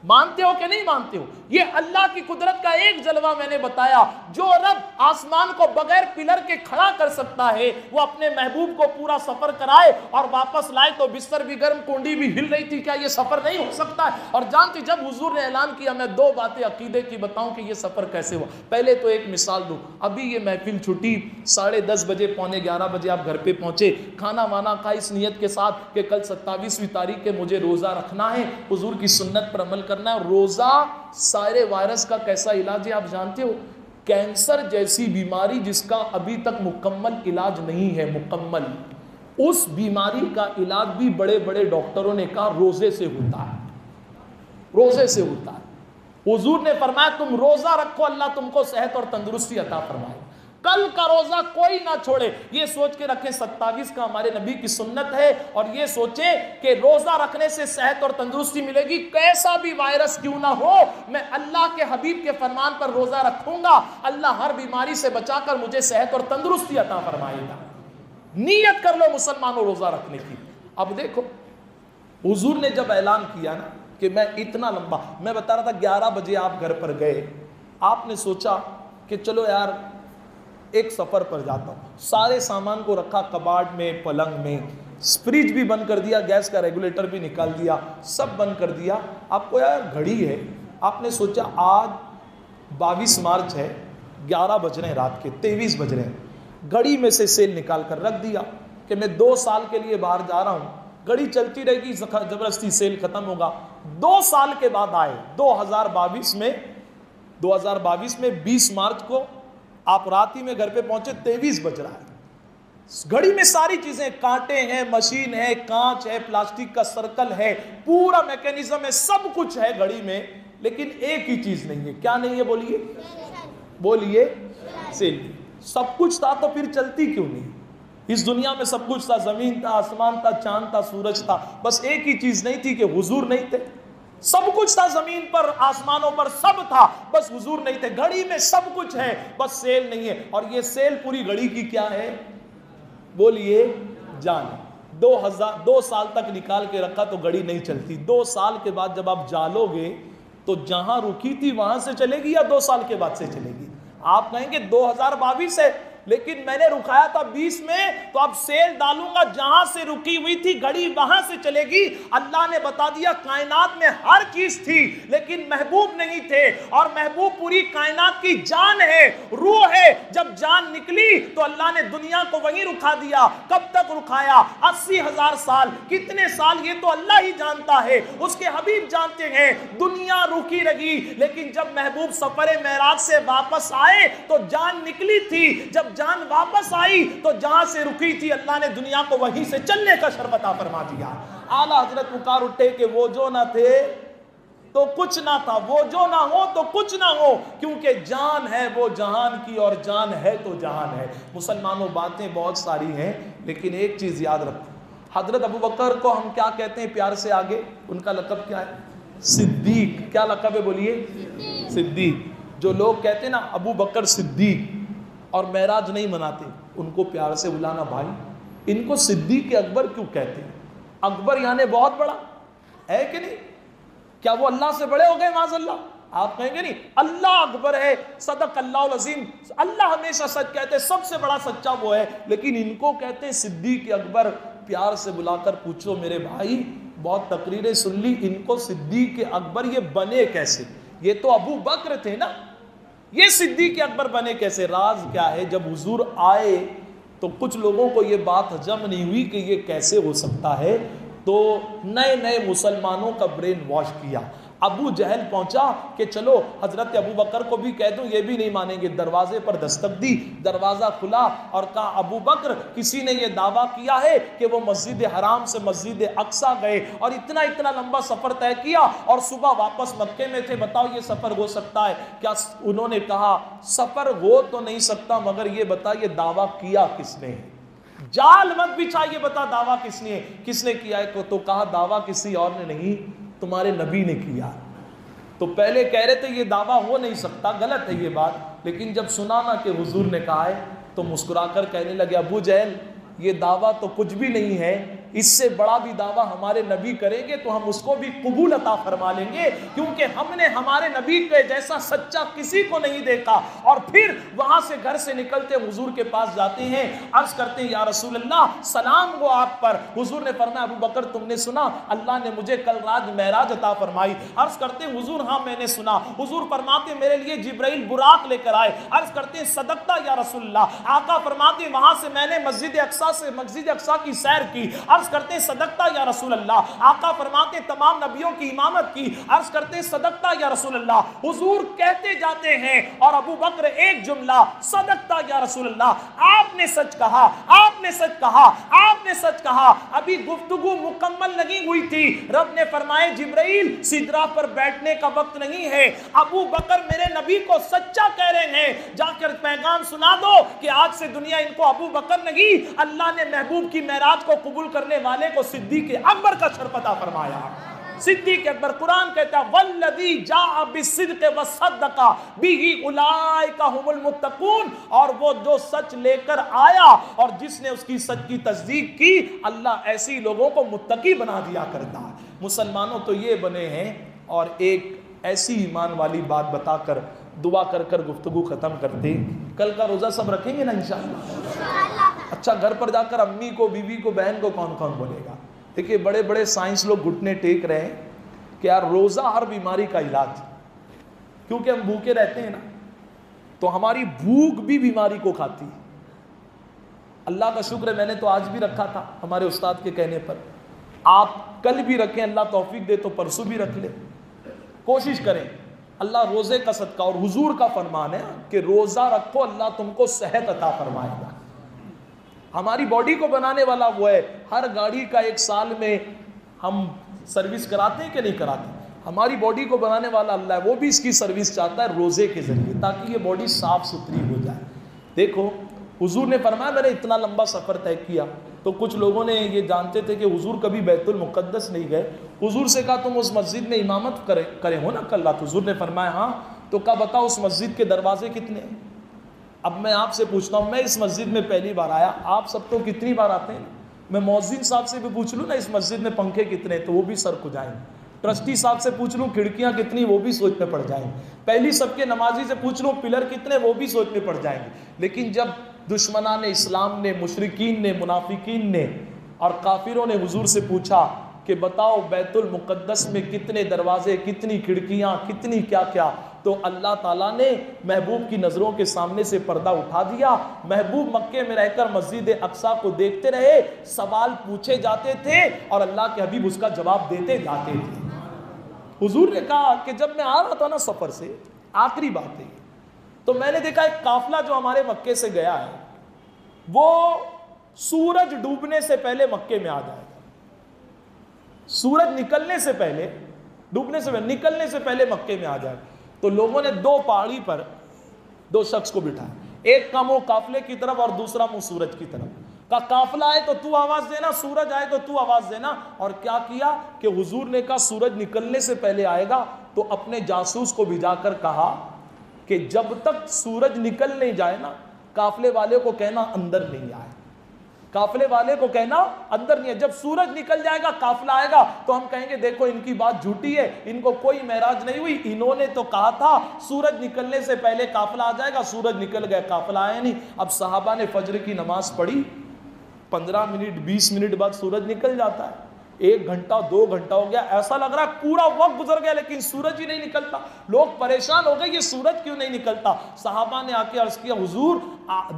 مانتے ہو کہ نہیں مانتے ہو؟ یہ اللہ کی قدرت کا ایک جلوہ میں نے بتایا. جو رب آسمان کو بغیر پلر کے کھڑا کر سکتا ہے وہ اپنے محبوب کو پورا سفر کرائے اور واپس لائے تو بستر بھی گرم, کونڈی بھی ہل رہی تھی, کیا یہ سفر نہیں ہو سکتا ہے؟ اور جانتے جب حضور نے اعلان کیا, میں دو باتیں عقیدے کی بتاؤں کہ یہ سفر کیسے ہوا. پہلے تو ایک مثال دوں, ابھی یہ محفل چھٹی 10:30 بجے 11:45 بجے آپ گھر پہ پہنچے, کھانا وانا کھا اس نیت کے ساتھ کہ کل 27ویں تاریخ کے مجھے روزہ رکھنا ہے, حضور کی سنت پر عمل کرنا ہے. روزہ سارے وائرس کا کیسا علاج ہے آپ جانتے ہو؟ کینسر جیسی بیماری جس کا ابھی تک مکمل علاج نہیں ہے, مکمل, اس بیماری کا علاج بھی بڑے بڑے ڈاکٹروں نے کہا روزے سے ہوتا ہے, روزے سے ہوتا ہے. حضور نے فرمایا تم روزہ رکھو, اللہ تم کو صحت اور تندرستی عطا فرمائے. کل کا روزہ کوئی نہ چھوڑے, یہ سوچ کے رکھیں 27 کا ہمارے نبی کی سنت ہے, اور یہ سوچیں کہ روزہ رکھنے سے صحت اور تندرستی ملے گی. کیسا بھی وائرس کیوں نہ ہو, میں اللہ کے حبیب کے فرمان پر روزہ رکھوں گا, اللہ ہر بیماری سے بچا کر مجھے صحت اور تندرستی عطا فرمائے گا. نیت کر لو مسلمانوں روزہ رکھنے کی. اب دیکھو حضور نے جب اعلان کیا نا کہ میں اتنا لمبا, میں بتا رہا تھا 11 بجے آپ گھر پر گئے, آپ نے سوچا کہ چلو یار ایک سفر پر جاتا ہوں, سارے سامان کو رکھا کباڑ میں, پلنگ میں, فریج بھی بند کر دیا, گیس کا ریگولیٹر بھی نکال دیا, سب بند کر دیا. آپ کو یار گھڑی ہے, آپ نے سوچا آج 22 مارچ ہے, 11 بج رہے ہیں رات کے, 23 بج رہے ہیں. گھڑی میں سے سیل نکال کر رکھ دیا کہ میں 2 سال کے لیے باہر جا رہا ہوں, گھڑی چلتی رہے گی, زبردستی سیل ختم ہوگا. 2 سال کے بعد آئے 2022 میں 20 مارچ کو آپ رات ہی میں گھر پہ پہنچے, 23 بج رہا ہے. گھڑی میں ساری چیزیں, کانٹے ہیں, مشین ہے, کانچ ہے, پلاسٹک کا سرکل ہے, پورا میکینزم ہے, سب کچھ ہے گھڑی میں, لیکن ایک ہی چیز نہیں ہے. کیا نہیں ہے بولیے, بولیے, سیل. سب کچھ تھا تو پھر چلتی کیوں نہیں؟ اس دنیا میں سب کچھ تھا, زمین تھا, آسمان تھا, چاند تھا, سورج تھا, بس ایک ہی چیز نہیں تھی کہ حضور نہیں تھے. سب کچھ تھا زمین پر, آسمانوں پر, سب تھا, بس حضور نہیں تھے. گھڑی میں سب کچھ ہے, بس سیل نہیں ہے. اور یہ سیل پوری گھڑی کی کیا ہے بولیے, جان. 2 سال تک نکال کے رکھا تو گھڑی نہیں چلتی. 2 سال کے بعد جب آپ جالو گے تو جہاں رکی تھی وہاں سے چلے گی یا 2 سال کے بعد سے چلے گی؟ آپ کہیں گے 2022 ہے, لیکن میں نے رکایا تھا 20 میں, تو اب سیل ڈالوں گا, جہاں سے رکی ہوئی تھی گھڑی وہاں سے چلے گی. اللہ نے بتا دیا کائنات میں ہر چیز تھی لیکن محبوب نہیں تھے, اور محبوب پوری کائنات کی جان ہے, روح ہے. جب جان نکلی تو اللہ نے دنیا کو وہیں رکھا دیا. کب تک رکھایا؟ 80,000 سال. کتنے سال یہ تو اللہ ہی جانتا ہے, اس کے حبیب جانتے ہیں. دنیا رکی رہی, لیکن جب محبوب سفر معراج سے واپس آئے تو جان نکلی تھی. جب جان واپس آئی تو جہاں سے رکی تھی اللہ نے دنیا کو وہیں سے چلنے کا شرف عطا فرما دیا. اعلیٰ حضرت پکار اٹھے کہ وہ جو نہ تھے تو کچھ نہ تھا, وہ جو نہ ہو تو کچھ نہ ہو, کیونکہ جان ہے وہ جہان کی اور جان ہے تو جہان ہے. مسلمانوں باتیں بہت ساری ہیں, لیکن ایک چیز یاد رکھو, حضرت ابو بکر کو ہم کیا کہتے ہیں پیار سے آگے, ان کا لقب کیا ہے؟ صدیق. کیا لقب ہے بولیے؟ صدیق. جو لوگ کہتے ہیں نا ابو بکر صدیق اور معراج نہیں مناتے, ان کو پیار سے بلانا بھائی, ان کو صدیق اکبر کیوں کہتے ہیں؟ اکبر یعنی بہت بڑا ہے کہ نہیں؟ کیا وہ اللہ سے بڑے ہو گئے معاذ اللہ؟ آپ کہیں گے نہیں, اللہ اکبر ہے, صدق اللہ العظیم. اللہ ہمیشہ سچ کہتے ہیں, سب سے بڑا سچا وہ ہے, لیکن ان کو کہتے ہیں صدیق اکبر. پیار سے بلا کر پوچھو میرے بھائی, بہت تقریریں سن لی, ان کو صدیق اکبر یہ بنے کیسے؟ یہ تو ابو بکر تھے نا, یہ صدیق اکبر بنے کیسے؟ راز کیا ہے؟ جب حضور آئے تو کچھ لوگوں کو یہ بات ہضم نہیں ہوئی کہ یہ کیسے ہو سکتا ہے, تو نئے مسلمانوں کا برین واش کیا. ابو جہل پہنچا کہ چلو حضرت ابو بکر کو بھی کہہ دوں, یہ بھی نہیں مانیں گے. دروازے پر دستک دی, دروازہ کھلا اور کہا ابو بکر, کسی نے یہ دعویٰ کیا ہے کہ وہ مسجد حرام سے مسجد اقصی گئے اور اتنا لمبا سفر طے کیا اور صبح واپس مکے میں تھے, بتاؤ یہ سفر ہو سکتا ہے کیا؟ انہوں نے کہا سفر ہو تو نہیں سکتا, مگر یہ بتا یہ دعویٰ کیا کس نے؟ جال مت بچھا, یہ بتا دعویٰ کس نے کیا ہے؟ تو کہا دعویٰ کسی اور نے نہیں, تمہارے نبی نے کیا. تو پہلے کہہ رہے تھے یہ دعویٰ ہو نہیں سکتا, غلط ہے یہ بات, لیکن جب سنا نا کہ حضور نے کہا ہے تو مسکرا کر کہنے لگے ابو جہل یہ دعویٰ تو کچھ بھی نہیں ہے, اس سے بڑا بھی دعویٰ ہمارے نبی کریں گے تو ہم اس کو بھی قبول عطا فرما لیں گے، کیونکہ ہم نے ہمارے نبی کے جیسا سچا کسی کو نہیں دیکھا۔ اور پھر وہاں سے گھر سے نکلتے حضور کے پاس جاتے ہیں، عرض کرتے ہیں یا رسول اللہ سلام ہو آپ پر۔ حضور نے فرمایا ابو بکر تم نے سنا اللہ نے مجھے کل رات معراج عطا فرمائی؟ عرض کرتے ہیں حضور ہاں میں نے سنا۔ حضور فرماتے ہیں میرے لیے جبرائیل براق لے کر آئے۔ عرض کرتے ہیں صدقتا یا رسول اللہ۔ آقا فرماتے ہیں وہاں سے میں نے مسجد اقصیٰ کی سیر کی۔ عرض کرتے ہیں صدقتا یا رسول اللہ۔ آقا فرماتے ہیں تمام نبیوں کی امامت کی۔ عرض کرتے ہیں صدقتا یا رسول اللہ۔ حضور کہتے جاتے ہیں اور ابو بکر ایک جملہ صدقتا یا رسول اللہ، آپ نے سچ کہا، آپ نے سچ کہا، آپ نے سچ کہا۔ ابھی گفتگو مکمل نہیں ہوئی تھی، رب نے فرمایا جبرائیل سدرہ پر بیٹھنے کا وقت نہیں ہے، ابو بکر میرے نبی کو سچا کہہ رہے ہیں، جا کر پیغام سنا دو کہ آج سے دنیا ان کو ابو بکر نہیں، اللہ نے محبوب کی معراج کو قبول کرنے والے کو صدیق اکبر کا شرف عطا فرمایا۔ صدیق اکبر، قرآن کہتا ہے والذی جاء بالصدق وصدق بہ اولئک ھم المتقون، اور وہ جو سچ لے کر آیا اور جس نے اس کی سچ کی تصدیق کی، اللہ ایسی لوگوں کو متقی بنا دیا کرتا ہے۔ مسلمانوں تو یہ بنے ہیں، اور ایک ایسی ایمان والی بات بتا کر دعا کر کر گفتگو ختم کرتے ہیں۔ کل کا روزہ سب رکھیں گے نا انشاءاللہ؟ اچھا گھر پر جا کر امی کو، بیوی کو، بہن کو کون کون بولے گا؟ دیکھیں بڑے بڑے سائنس لوگ گھٹنے ٹیک رہے ہیں کہ یار روزہ ہر بیماری کا علاج، کیونکہ ہم بھوکے رہتے ہیں نا تو ہماری بھوک بھی بیماری کو کھاتی ہے۔ اللہ کا شکر ہے میں نے تو آج بھی رکھا تھا ہمارے استاد کے کہنے پر، آپ کل بھی رکھیں، اللہ توفیق دے تو پرسوں بھی رکھ لیں، کوشش کریں۔ اللہ روزے کا صدقہ، اور حضور کا فرمان ہے کہ روزہ رکھو اللہ تم کو صحت عطا فرمائے گا۔ ہماری باڈی کو بنانے والا وہ ہے۔ ہر گاڑی کا ایک سال میں ہم سروس کراتے ہیں کہ نہیں کراتے؟ ہماری باڈی کو بنانے والا اللہ ہے، وہ بھی اس کی سروس چاہتا ہے روزے کے ذریعے، تاکہ یہ باڈی صاف ستھری ہو جائے۔ دیکھو حضور نے فرمایا میں نے اتنا لمبا سفر طے کیا، تو کچھ لوگوں نے یہ جانتے تھے کہ حضور کبھی بیت المقدس نہیں گئے، حضور سے کہا تم اس مسجد میں امامت کرے ہو نا کل رات؟ حضور نے فرمایا ہاں۔ تو کہا بتاؤ اس مسجد کے دروازے کتنے ہیں؟ اب میں آپ سے پوچھتا ہوں، میں اس مسجد میں پہلی بار آیا، آپ سب تو کتنی بار آتے ہیں؟ میں مؤذن صاحب سے بھی پوچھ لوں نا اس مسجد میں پنکھے کتنے، تو وہ بھی سر کھجائیں گے۔ ٹرسٹی صاحب سے پوچھ لوں کھڑکیاں کتنی، وہ بھی سوچ میں پڑ جائیں گے۔ پہلی سب کے نمازی سے پوچھ لوں پلر کتنے، وہ بھی سوچ میں پڑ جائیں گے۔ لیکن جب دشمنان اسلام نے، مشرکین نے، منافقین نے اور کافروں نے حضور سے پوچھا کہ بتاؤ بیت المقدس میں کتنے دروازے، کتنی کھڑکیاں، کتنی کیا کیا، تو اللہ تعالیٰ نے محبوب کی نظروں کے سامنے سے پردہ اٹھا دیا۔ محبوب مکے میں رہ کر مسجد اقصیٰ کو دیکھتے رہے، سوال پوچھے جاتے تھے اور اللہ کے حبیب اس کا جواب دیتے جاتے تھے۔ حضور نے کہا کہ جب میں آ رہا تھا نا سفر سے، آخری بات ہے، تو میں نے دیکھا ایک قافلہ جو ہمارے مکے سے گیا ہے وہ سورج ڈوبنے سے پہلے مکے میں آ جائے گا۔ سورج نکلنے سے پہلے، ڈوبنے سے پہلے، نکلنے سے پہلے مکے میں آ جائے گا۔ تو لوگوں نے دو پہاڑی پر دو شخص کو بٹھایا، ایک کا منہ قافلے کی طرف اور دوسرا منہ سورج کی طرف۔ کہا قافلہ آئے تو تو آواز دینا، سورج آئے تو تو آواز دینا۔ اور کیا کیا کہ حضور نے کہا سورج نکلنے سے پہلے آئے گا، تو اپنے جاسوس کو بھیجا کر کہا کہ جب تک سورج نکل نہیں جائے نا، قافلے والے کو کہنا اندر نہیں آئے، قافلے والے کو کہنا اندر نہیں ہے۔ جب سورج نکل جائے گا قافلہ آئے گا تو ہم کہیں گے دیکھو ان کی بات جھوٹی ہے، ان کو کوئی معراج نہیں ہوئی، انہوں نے تو کہا تھا سورج نکلنے سے پہلے قافلہ آ جائے گا، سورج نکل گیا قافلہ آیا نہیں۔ اب صحابہ نے فجر کی نماز پڑھی، 15 منٹ 20 منٹ بعد سورج نکل جاتا ہے، 1 گھنٹہ 2 گھنٹہ ہو گیا، ایسا لگ رہا ہے پورا وقت گزر گیا لیکن سورج ہی نہیں نکلتا۔ لوگ پریشان ہو گئے یہ سورج کیوں نہیں نکلتا؟ صحابہ نے آ کے عرض کیا حضور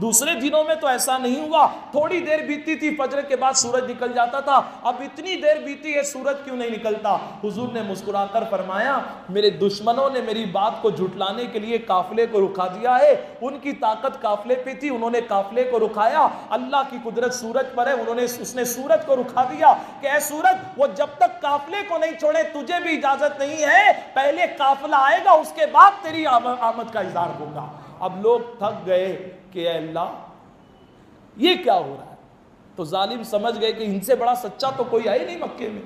دوسرے دنوں میں تو ایسا نہیں ہوا، تھوڑی دیر بیتی تھی فجر کے بعد سورج نکل جاتا تھا، اب اتنی دیر بیتی ہے سورج کیوں نہیں نکلتا؟ حضور نے مسکرا کر فرمایا میرے دشمنوں نے میری بات کو جھٹلانے کے لیے قافلے کو رکھا دیا ہے، ان کی طاقت قافلے پہ تھی، انہوں نے قافلے کو رکایا، اللہ کی قدرت سورج پر ہے، اس نے سورج کو رکھا دیا کہ اے سورج وہ جب تک قافلے کو نہیں چھوڑے تجھے بھی اجازت نہیں ہے، پہلے قافلہ آئے گا اس کے بعد تیری آمد کا اظہار ہوگا۔ اب لوگ تھک گئے کہ اے اللہ یہ کیا ہو رہا ہے، تو ظالم سمجھ گئے کہ ان سے بڑا سچا تو کوئی ہے ہی نہیں مکے میں،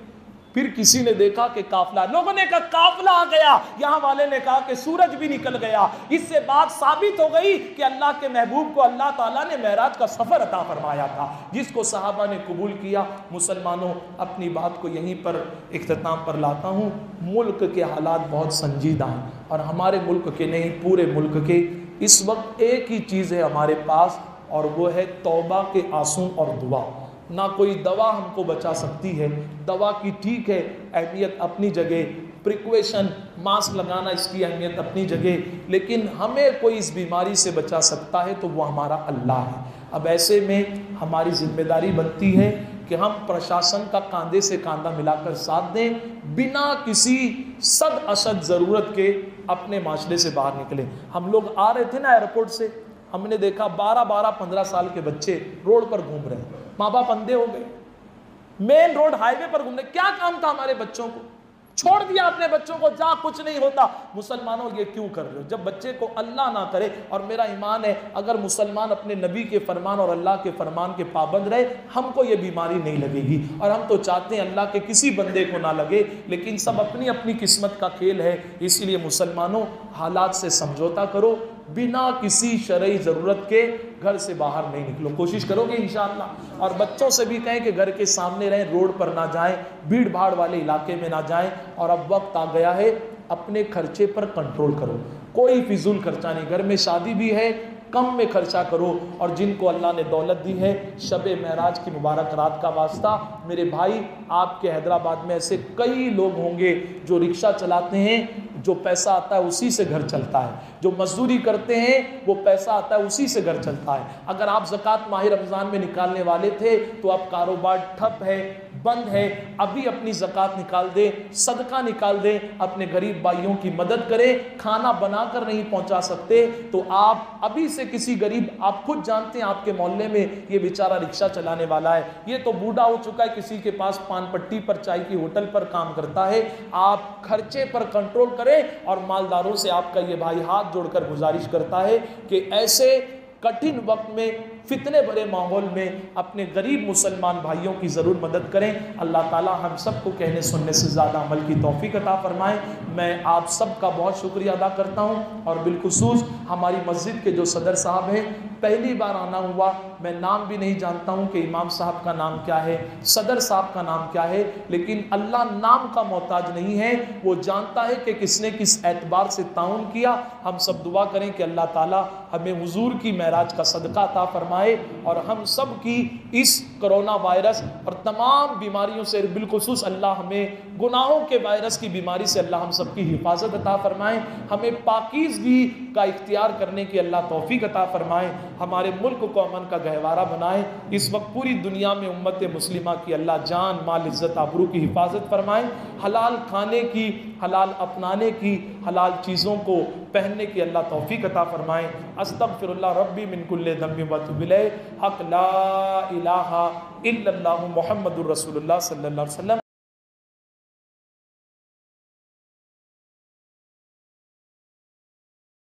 پھر کسی نے دیکھا کہ قافلہ، لوگوں نے کہا قافلہ آ گیا، یہاں والے نے کہا کہ سورج بھی نکل گیا۔ اس سے بات ثابت ہو گئی کہ اللہ کے محبوب کو اللہ تعالیٰ نے معراج کا سفر عطا فرمایا تھا، جس کو صحابہ نے قبول کیا۔ مسلمانوں، اپنی بات کو یہیں پر اختتام پر لاتا ہوں۔ ملک کے حالات بہت سنجیدہ ہیں، اور ہمارے ملک کے نہیں، پورے ملک کے۔ اس وقت ایک ہی چیز ہے ہمارے پاس، اور وہ ہے توبہ کے آنسو اور دعا۔ نہ کوئی دوا ہم کو بچا سکتی ہے، دوا کی ٹھیک ہے اہمیت اپنی جگہ، پریکویشن ماسک لگانا اس کی اہمیت اپنی جگہ، لیکن ہمیں کوئی اس بیماری سے بچا سکتا ہے تو وہ ہمارا اللہ ہے۔ اب ایسے میں ہماری ذمہ داری بنتی ہے کہ ہم پرشاسن کا کاندھے سے کاندھا ملا کر ساتھ دیں، بنا کسی صد اشد ضرورت کے اپنے معاشرے سے باہر نکلیں۔ ہم لوگ آ رہے تھے نا ایئرپورٹ سے، ہم نے دیکھا 12-15 سال کے بچے روڈ پر گھوم رہے ہیں، ماں باپ اندھے ہو گئے، مین روڈ ہائی وے پر گھوم رہے۔ کیا کام تھا ہمارے بچوں کو؟ چھوڑ دیا اپنے بچوں کو، جا کچھ نہیں ہوتا۔ مسلمانوں یہ کیوں کر رہے ہو؟ جب بچے کو اللہ نہ کرے، اور میرا ایمان ہے اگر مسلمان اپنے نبی کے فرمان اور اللہ کے فرمان کے پابند رہے، ہم کو یہ بیماری نہیں لگے گی، اور ہم تو چاہتے ہیں اللہ کے کسی بندے کو نہ لگے، لیکن سب اپنی اپنی قسمت کا کھیل ہے۔ اس لیے مسلمانوں، حالات سے سمجھوتا کرو، بنا کسی شرعی ضرورت کے گھر سے باہر نہیں نکلو۔ کوشش کرو گے انشاءاللہ، اور بچوں سے بھی کہیں کہ گھر کے سامنے رہیں، روڈ پر نہ جائیں، بھیڑ بھاڑ والے علاقے میں نہ جائیں۔ اور اب وقت آ گیا ہے، اپنے خرچے پر کنٹرول کرو، کوئی فضول خرچہ نہیں۔ گھر میں شادی بھی ہے، کم میں خرچہ کرو، اور جن کو اللہ نے دولت دی ہے، شب معراج کی مبارک رات کا واسطہ، میرے بھائی آپ کے حیدرآباد میں ایسے کئی لوگ ہوں گے جو رکشہ چلاتے ہیں، جو پیسہ آتا ہے اسی سے گھر چلتا ہے، جو مزدوری کرتے ہیں وہ پیسہ آتا ہے اسی سے گھر چلتا ہے۔ اگر آپ زکوٰۃ ماہ رمضان میں نکالنے والے تھے تو اب کاروبار ٹھپ ہے، بند ہے، ابھی اپنی زکوٰۃ نکال دیں، صدقہ نکال دیں، اپنے غریب بھائیوں کی مدد کریں۔ کھانا بنا کر نہیں پہنچا سکتے تو آپ ابھی سے کسی غریب، آپ خود جانتے ہیں آپ کے محلے میں یہ بیچارہ رکشہ چلانے والا ہے، یہ تو بوڑھا ہو چکا ہے، کسی کے پاس پان پٹی پر چائے کی ہوٹل پر کام کرتا ہے، آپ خرچے پر کنٹرول کریں۔ اور مالداروں سے آپ کا یہ بھائی ہاتھ جوڑ کر گزارش کرتا ہے کہ ایسے کٹھن وقت میں، فتنے بھرے ماحول میں اپنے غریب مسلمان بھائیوں کی ضرور مدد کریں۔ اللہ تعالی ہم سب کو کہنے سننے سے زیادہ عمل کی توفیق عطا فرمائے۔ میں آپ سب کا بہت شکریہ ادا کرتا ہوں، اور بالخصوص ہماری مسجد کے جو صدر صاحب ہیں، پہلی بار آنا ہوا، میں نام بھی نہیں جانتا ہوں کہ امام صاحب کا نام کیا ہے، صدر صاحب کا نام کیا ہے، لیکن اللہ نام کا محتاج نہیں ہے، وہ جانتا ہے کہ کس نے کس اعتبار سے تعاون کیا۔ ہم سب دعا کریں کہ اللہ تعالی ہمیں حضور کی معراج کا صدقہ عطا فرمائے، اور ہم سب کی اس کرونا وائرس اور تمام بیماریوں سے، بالخصوص اللہ ہمیں گناہوں کے وائرس کی بیماری سے اللہ ہم سب کی حفاظت عطا فرمائے، ہمیں پاکیزگی کا اختیار کرنے کی اللہ توفیق عطا فرمائے، ہمارے ملک کو امن کا گہوارہ بنائے۔ اس وقت پوری دنیا میں امت مسلمہ کی اللہ جان، مال، عزت، آبرو کی حفاظت فرمائے، حلال کھانے کی، حلال اپنانے کی، حلال چیزوں کو پہننے کی اللہ توفیق عطا فرمائے۔ استغفر اللہ ربی من کل ذنب واتوب الیہ، حق لا الہ الا اللہ محمد الرسول اللہ صلی اللہ علیہ وسلم۔